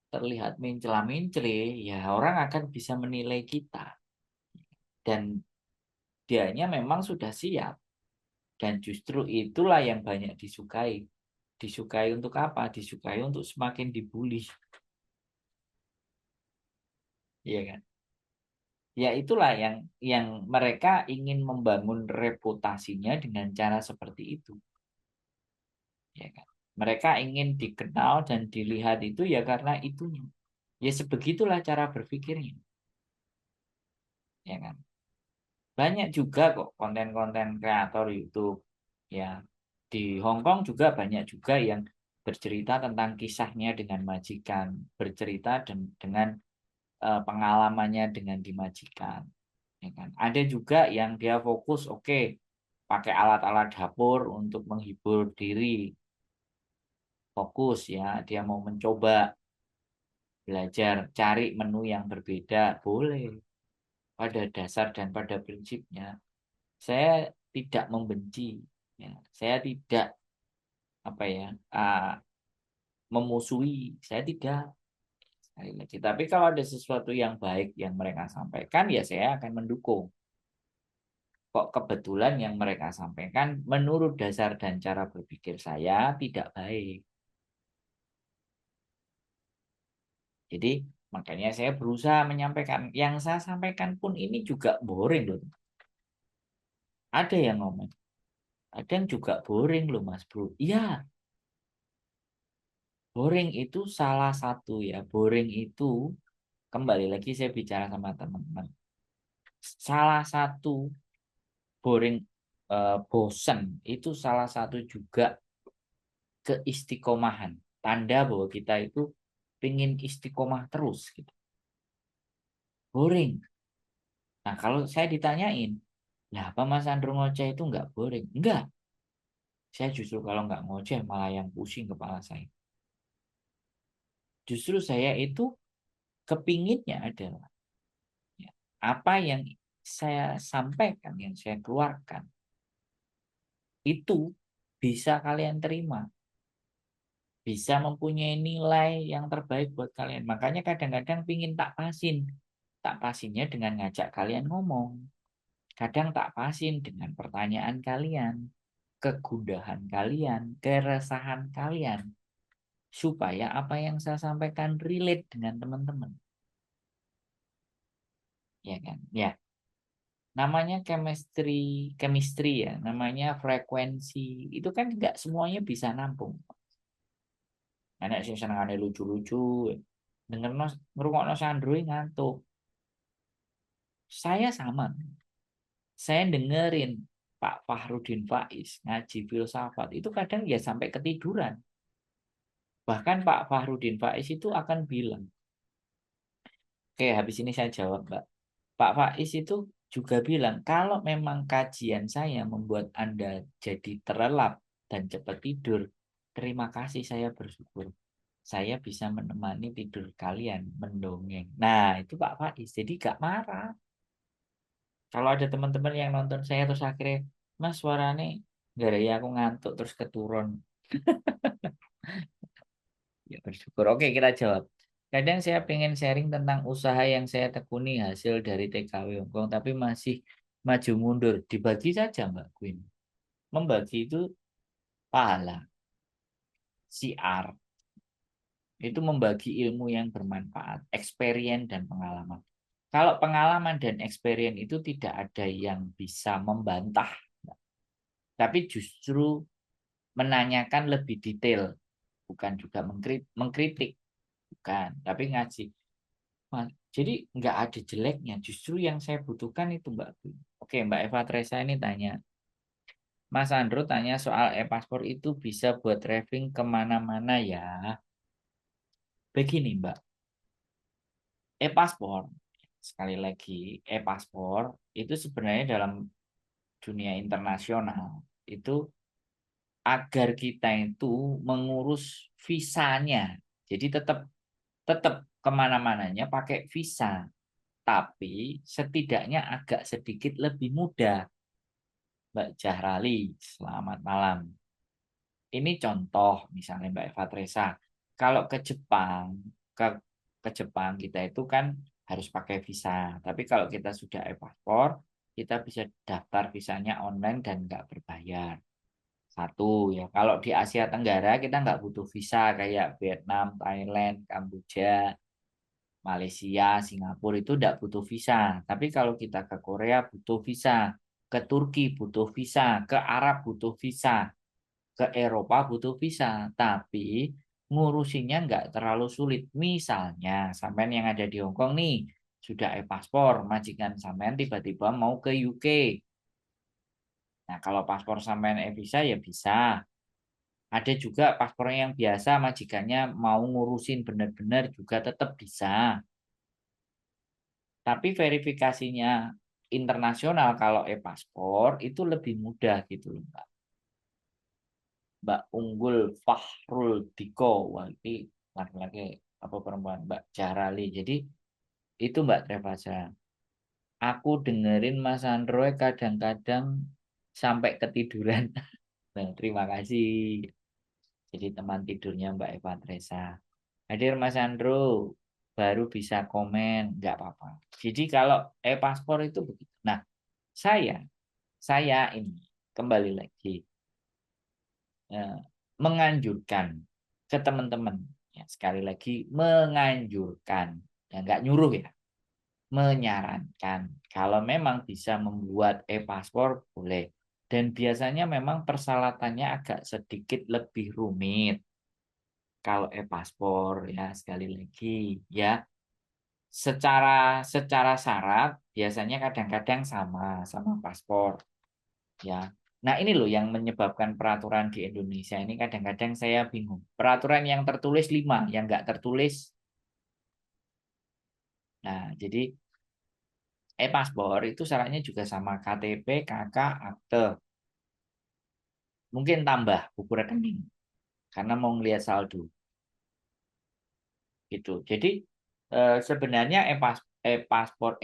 terlihat mencela-mencele, ya orang akan bisa menilai kita. Dan dianya memang sudah siap. Dan justru itulah yang banyak disukai. Disukai untuk apa? Disukai untuk semakin dibully. Iya kan? Ya itulah yang mereka ingin membangun reputasinya dengan cara seperti itu. Ya kan? Mereka ingin dikenal dan dilihat itu ya karena itunya. Ya sebegitulah cara berpikirnya. Ya kan? Banyak juga kok konten-konten kreator YouTube. Ya, di Hong Kong juga banyak juga yang bercerita tentang kisahnya dengan majikan, bercerita dengan pengalamannya dengan dimajikan, ya kan. Ada juga yang dia fokus, oke, pakai alat-alat dapur untuk menghibur diri, fokus ya, dia mau mencoba belajar cari menu yang berbeda, boleh. Pada dasar dan pada prinsipnya, saya tidak membenci, ya. Saya tidak apa ya, memusuhi, saya tidak. Sekali lagi. Tapi kalau ada sesuatu yang baik yang mereka sampaikan, ya saya akan mendukung. Kok kebetulan yang mereka sampaikan menurut dasar dan cara berpikir saya tidak baik. Jadi makanya saya berusaha menyampaikan. Yang saya sampaikan pun ini juga boring loh. Ada yang ngomong. Ada yang juga boring loh Mas Bro. Iya, boring itu salah satu ya. Boring itu kembali lagi saya bicara sama teman-teman. Salah satu boring, bosen itu salah satu juga keistiqomahan, tanda bahwa kita itu pengen istiqomah terus gitu. Boring. Nah kalau saya ditanyain, lah apa Mas Andro ngoceh itu nggak boring? Enggak. Saya justru kalau nggak ngoceh malah yang pusing kepala saya. Justru saya itu kepinginnya adalah ya, apa yang saya sampaikan, yang saya keluarkan itu bisa kalian terima, bisa mempunyai nilai yang terbaik buat kalian. Makanya kadang-kadang pingin tak pasin. Tak pasinnya dengan ngajak kalian ngomong. Kadang tak pasin dengan pertanyaan kalian, kegundahan kalian, keresahan kalian. Supaya apa yang saya sampaikan relate dengan teman-teman. Ya kan? Ya, namanya chemistry, chemistry ya, namanya frekuensi. Itu kan nggak semuanya bisa nampung. Anak sing senengane lucu-lucu, Denger ngrungokno Sandro ngantuk. Saya sama. Saya dengerin Pak Fahrudin Faiz ngaji filsafat itu kadang ya sampai ketiduran. Bahkan Pak Fahrudin Faiz itu akan bilang, oke habis ini saya jawab Mbak. Pak Faiz itu juga bilang, kalau memang kajian saya membuat Anda jadi terlelap dan cepat tidur, terima kasih saya bersyukur. Saya bisa menemani tidur kalian mendongeng. Nah itu Pak Faiz, jadi gak marah. Kalau ada teman-teman yang nonton saya terus akhirnya, Mas suaranya gara ya aku ngantuk terus keturun. Ya bersyukur. Oke kita jawab. Kadang saya pengen sharing tentang usaha yang saya tekuni hasil dari TKW Hongkong, tapi masih maju mundur. Dibagi saja Mbak Queen. Membagi itu pahala. Siar. Itu membagi ilmu yang bermanfaat. Experience dan pengalaman. Kalau pengalaman dan experience itu tidak ada yang bisa membantah. Tapi justru menanyakan lebih detail. Bukan juga mengkritik. Bukan. Tapi ngaji. Jadi nggak ada jeleknya. Justru yang saya butuhkan itu Mbak Queen. Oke, Mbak Eva Tresa ini tanya. Mas Andro tanya soal e-paspor itu bisa buat traveling kemana-mana ya. Begini Mbak, e-paspor, sekali lagi, e-paspor itu sebenarnya dalam dunia internasional itu agar kita itu mengurus visanya. Jadi tetap tetap kemana-mananya pakai visa, tapi setidaknya agak sedikit lebih mudah. Mbak Jahrali, selamat malam. Ini contoh misalnya Mbak Eva Tresa. Kalau ke ke Jepang kita itu kan harus pakai visa. Tapi kalau kita sudah e-paspor, kita bisa daftar visanya online dan nggak berbayar. Satu ya. Kalau di Asia Tenggara kita nggak butuh visa kayak Vietnam, Thailand, Kamboja, Malaysia, Singapura itu nggak butuh visa. Tapi kalau kita ke Korea butuh visa, ke Turki butuh visa, ke Arab butuh visa, ke Eropa butuh visa, tapi ngurusinnya nggak terlalu sulit. Misalnya, sampean yang ada di Hong Kong nih, sudah e-paspor, majikan sampean tiba-tiba mau ke UK. Nah, kalau paspor sampean e-visa ya bisa. Ada juga paspornya yang biasa, majikannya mau ngurusin benar-benar juga tetap bisa. Tapi verifikasinya internasional kalau e-paspor itu lebih mudah gitu loh, Mbak. Mbak Unggul Fahrul Diko. Wah, ini laki-laki apa perempuan? Mbak Jarali. Jadi itu Mbak Trevasa. Aku dengerin Mas Androy kadang-kadang sampai ketiduran. Nah, terima kasih. Jadi teman tidurnya Mbak Eva Tresa. Hadir Mas Andro, baru bisa komen, nggak apa-apa. Jadi kalau e-paspor itu begitu. Nah, saya, saya ini kembali lagi eh, menganjurkan ke teman-teman ya sekali lagi menganjurkan ya nggak nyuruh ya menyarankan kalau memang bisa membuat e-paspor boleh dan biasanya memang persyaratannya agak sedikit lebih rumit kalau e-paspor ya sekali lagi ya secara secara syarat biasanya kadang-kadang sama sama paspor ya. Nah, ini loh yang menyebabkan peraturan di Indonesia ini kadang-kadang saya bingung. Peraturan yang tertulis 5, yang nggak tertulis. Nah, jadi e-paspor itu syaratnya juga sama KTP, KK, akte. Mungkin tambah buku rekening karena mau ngelihat saldo gitu. Jadi sebenarnya e-paspor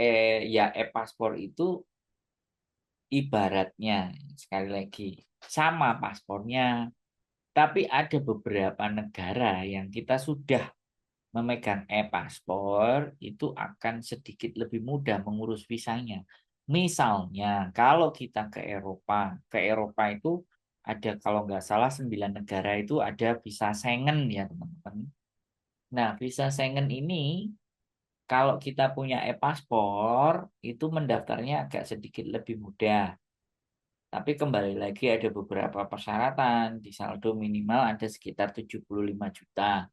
ya e-paspor itu ibaratnya sekali lagi sama paspornya, tapi ada beberapa negara yang kita sudah memegang e-paspor itu akan sedikit lebih mudah mengurus visanya. Misalnya, kalau kita ke Eropa itu ada kalau nggak salah 9 negara itu ada visa Schengen ya teman-teman. Nah, visa Schengen ini kalau kita punya e-paspor itu mendaftarnya agak sedikit lebih mudah. Tapi kembali lagi ada beberapa persyaratan. Di saldo minimal ada sekitar 75 juta.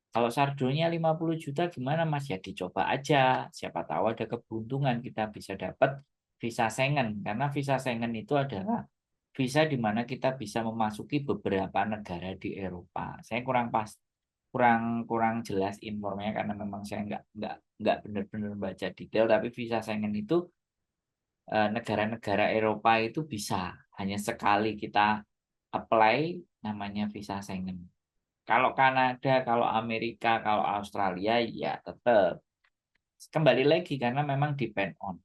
Kalau saldonya 50 juta gimana Mas? Ya dicoba aja. Siapa tahu ada keberuntungan kita bisa dapat visa Schengen. Karena visa Schengen itu adalah visa di mana kita bisa memasuki beberapa negara di Eropa. Saya kurang kurang jelas informnya karena memang saya nggak benar-benar baca detail. Tapi visa Schengen itu negara-negara Eropa itu bisa hanya sekali kita apply namanya visa Schengen. Kalau Kanada, kalau Amerika, kalau Australia, ya tetap. Kembali lagi karena memang depend on.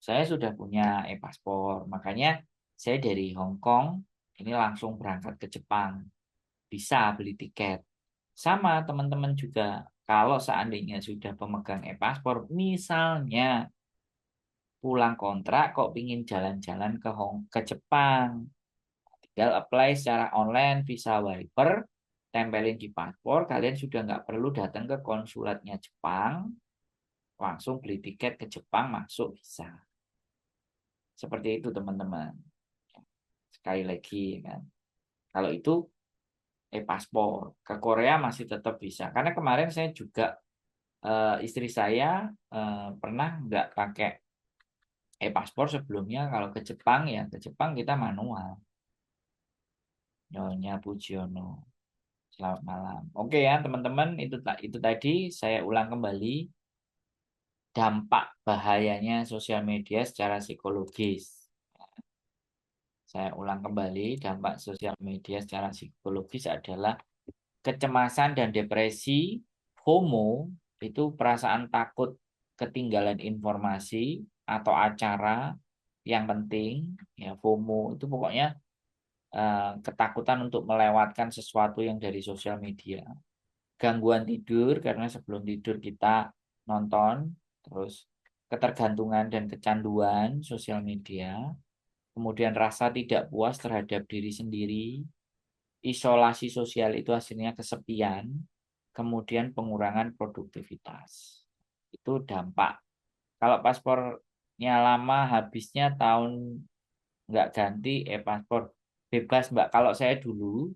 Saya sudah punya e-paspor, makanya saya dari Hong Kong ini langsung berangkat ke Jepang. Bisa beli tiket. Sama teman-teman juga, kalau seandainya sudah pemegang e-paspor, misalnya pulang kontrak kok pingin jalan-jalan ke Jepang, tinggal apply secara online visa waiver, tempelin di paspor, kalian sudah nggak perlu datang ke konsulatnya Jepang, langsung beli tiket ke Jepang masuk bisa. Seperti itu teman-teman. Sekali lagi kan. Kalau itu paspor ke Korea masih tetap bisa. Karena kemarin saya juga istri saya pernah nggak pakai paspor sebelumnya. Kalau ke Jepang ya ke Jepang kita manual. Nyonya Pujiono. Selamat malam. Oke ya teman-teman, itu tadi saya ulang kembali dampak bahayanya sosial media secara psikologis. Saya ulang kembali, dampak sosial media secara psikologis adalah kecemasan dan depresi, FOMO, itu perasaan takut ketinggalan informasi atau acara yang penting, ya FOMO itu pokoknya ketakutan untuk melewatkan sesuatu yang dari sosial media. Gangguan tidur karena sebelum tidur kita nonton, terus ketergantungan dan kecanduan sosial media, kemudian rasa tidak puas terhadap diri sendiri, isolasi sosial itu hasilnya kesepian, kemudian pengurangan produktivitas. Itu dampak. Kalau paspornya lama, habisnya tahun nggak ganti, paspor bebas Mbak. Kalau saya dulu,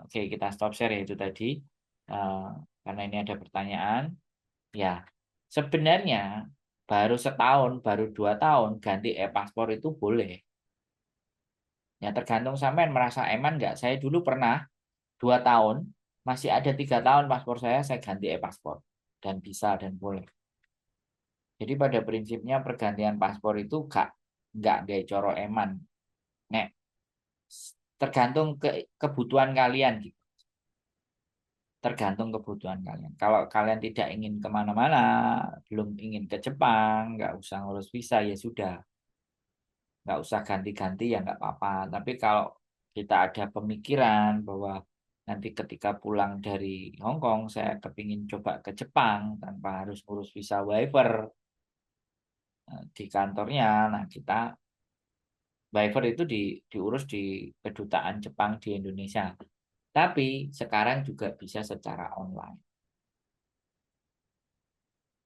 oke kita stop share ya itu tadi, eh, karena ini ada pertanyaan. Ya, sebenarnya baru setahun, baru 2 tahun ganti e-paspor itu boleh. Ya tergantung sampean merasa eman nggak. Saya dulu pernah 2 tahun, masih ada 3 tahun paspor saya ganti e-paspor dan bisa dan boleh. Jadi pada prinsipnya pergantian paspor itu nggak gaya coro eman. Nek, tergantung kebutuhan kalian gitu. Tergantung kebutuhan kalian. Kalau kalian tidak ingin kemana-mana, belum ingin ke Jepang, nggak usah ngurus visa ya sudah, nggak usah ganti-ganti ya nggak apa-apa. Tapi kalau kita ada pemikiran bahwa nanti ketika pulang dari Hong Kong saya kepingin coba ke Jepang tanpa harus ngurus visa waiver di kantornya, nah kita waiver itu diurus di kedutaan Jepang di Indonesia. Tapi sekarang juga bisa secara online.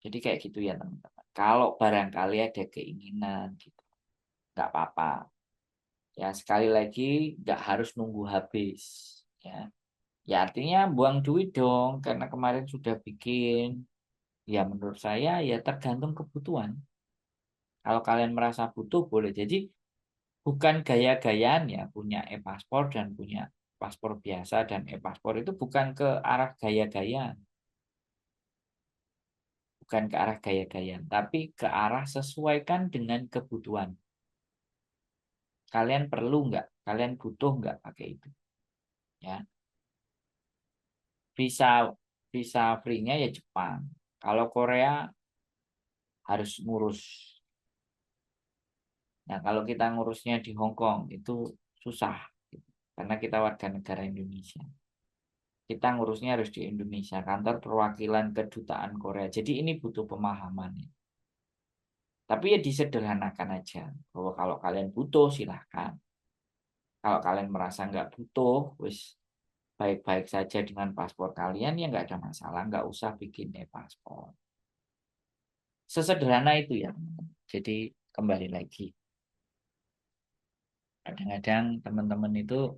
Jadi kayak gitu ya teman-teman. Kalau barangkali ada keinginan gitu, nggak apa-apa. Ya sekali lagi nggak harus nunggu habis. Ya, ya artinya buang duit dong karena kemarin sudah bikin. Ya menurut saya ya tergantung kebutuhan. Kalau kalian merasa butuh boleh. Jadi bukan gaya-gayaan ya punya e-paspor dan punya paspor biasa dan e-paspor itu bukan ke arah gaya-gayaan. Bukan ke arah gaya-gayaan. Tapi ke arah sesuaikan dengan kebutuhan. Kalian perlu nggak? Kalian butuh nggak pakai itu? Ya, visa visa free-nya ya Jepang. Kalau Korea harus ngurus. Nah, kalau kita ngurusnya di Hong Kong itu susah gitu. Karena kita warga negara Indonesia. Kita ngurusnya harus di Indonesia, kantor perwakilan kedutaan Korea. Jadi ini butuh pemahaman. Ya. Tapi ya disederhanakan aja. Bahwa kalau kalian butuh silahkan. Kalau kalian merasa nggak butuh, wis baik-baik saja dengan paspor kalian ya nggak ada masalah, nggak usah bikin e-paspor. Sesederhana itu ya. Jadi kembali lagi, kadang-kadang teman-teman itu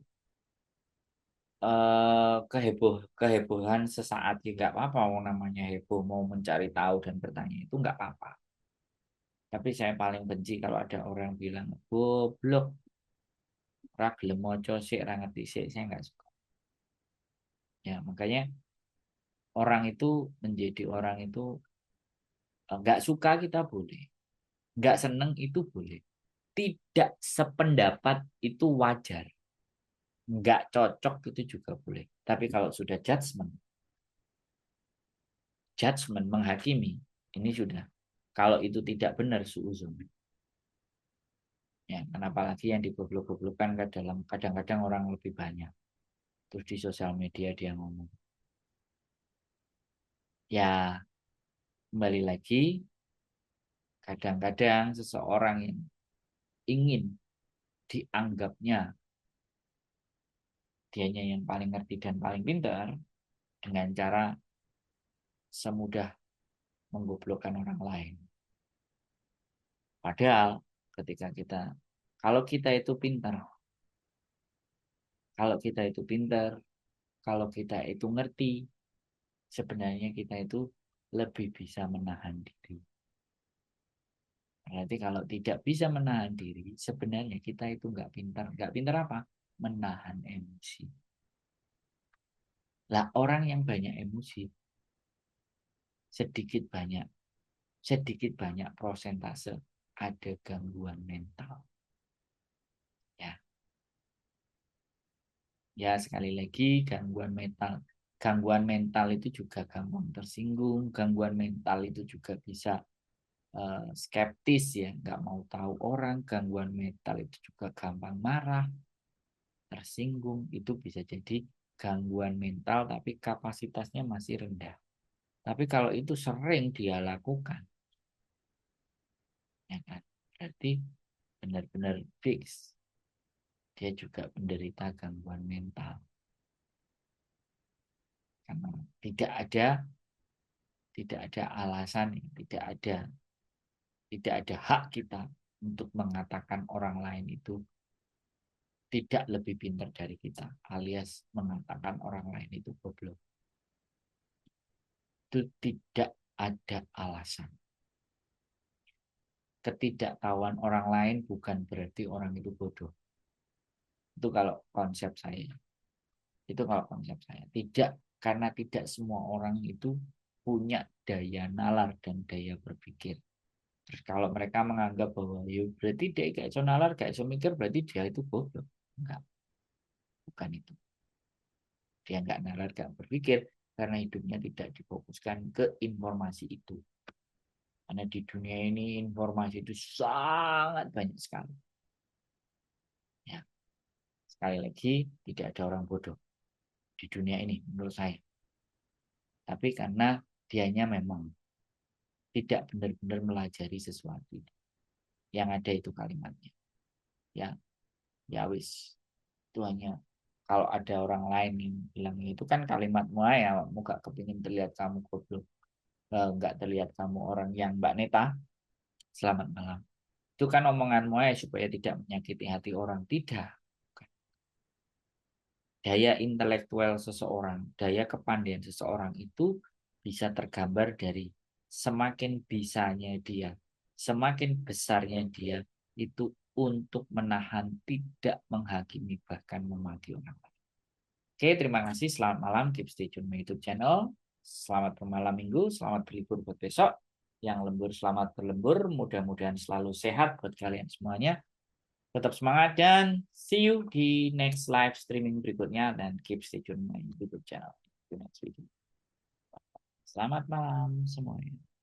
kehebohan sesaat ya nggak apa-apa, mau namanya heboh, mau mencari tahu dan bertanya itu nggak apa-apa. Tapi saya paling benci kalau ada orang bilang goblok, ra gelem maca sik, ra ngerti sik, saya nggak suka. Ya makanya orang itu menjadi orang itu nggak suka kita boleh, nggak seneng itu boleh, tidak sependapat itu wajar, nggak cocok itu juga boleh. Tapi kalau sudah judgment menghakimi, ini sudah. Kalau itu tidak benar suuzon. Ya, kenapa lagi yang digoblok-goblokkan ke dalam kadang-kadang orang lebih banyak. Terus di sosial media dia ngomong. Ya, kembali lagi, kadang-kadang seseorang yang ingin dianggapnya dianya yang paling ngerti dan paling pintar dengan cara semudah menggoblokkan orang lain. Padahal ketika kalau kita itu pintar, kalau kita itu pintar, kalau kita itu ngerti, sebenarnya kita itu lebih bisa menahan diri. Berarti kalau tidak bisa menahan diri, sebenarnya kita itu nggak pintar. Nggak pintar apa? Menahan emosi. Lah orang yang banyak emosi, sedikit banyak prosentase ada gangguan mental. Ya, ya sekali lagi gangguan mental itu juga gampang tersinggung, gangguan mental itu juga bisa skeptis ya, nggak mau tahu orang, gangguan mental itu juga gampang marah, tersinggung, itu bisa jadi gangguan mental tapi kapasitasnya masih rendah. Tapi kalau itu sering dia lakukan, ya kan, berarti benar-benar fix dia juga penderita gangguan mental. Karena tidak ada alasan, tidak ada hak kita untuk mengatakan orang lain itu tidak lebih pintar dari kita, alias mengatakan orang lain itu goblok. Itu tidak ada alasan. Ketidaktahuan orang lain bukan berarti orang itu bodoh. Itu kalau konsep saya. Itu kalau konsep saya. Tidak, karena tidak semua orang itu punya daya nalar dan daya berpikir. Terus kalau mereka menganggap bahwa ya berarti dia gak iso nalar, gak iso mikir, berarti dia itu bodoh. Enggak, bukan itu. Dia nggak nalar, nggak berpikir karena hidupnya tidak difokuskan ke informasi itu. Karena di dunia ini informasi itu sangat banyak sekali. Ya, sekali lagi tidak ada orang bodoh di dunia ini menurut saya. Tapi karena dianya memang tidak benar-benar melajari sesuatu. Yang ada itu kalimatnya. Ya, ya wis. Itu hanya kalau ada orang lain yang bilang itu kan kalimatmu ya, kamu gak kepingin terlihat kamu goblok, nggak terlihat kamu orang yang Mbak Neta. Selamat malam. Itu kan omonganmu ya supaya tidak menyakiti hati orang. Tidak. Daya intelektual seseorang, daya kepandaian seseorang itu bisa tergambar dari semakin bisanya dia, semakin besarnya dia itu untuk menahan, tidak menghakimi, bahkan memaki orang lain. Oke, terima kasih. Selamat malam. Keep stay tune my YouTube channel. Selamat bermalam minggu. Selamat berlibur buat besok. Yang lembur, selamat berlembur. Mudah-mudahan selalu sehat buat kalian semuanya. Tetap semangat dan see you di next live streaming berikutnya. Dan keep stay tune my YouTube channel. Selamat malam semuanya.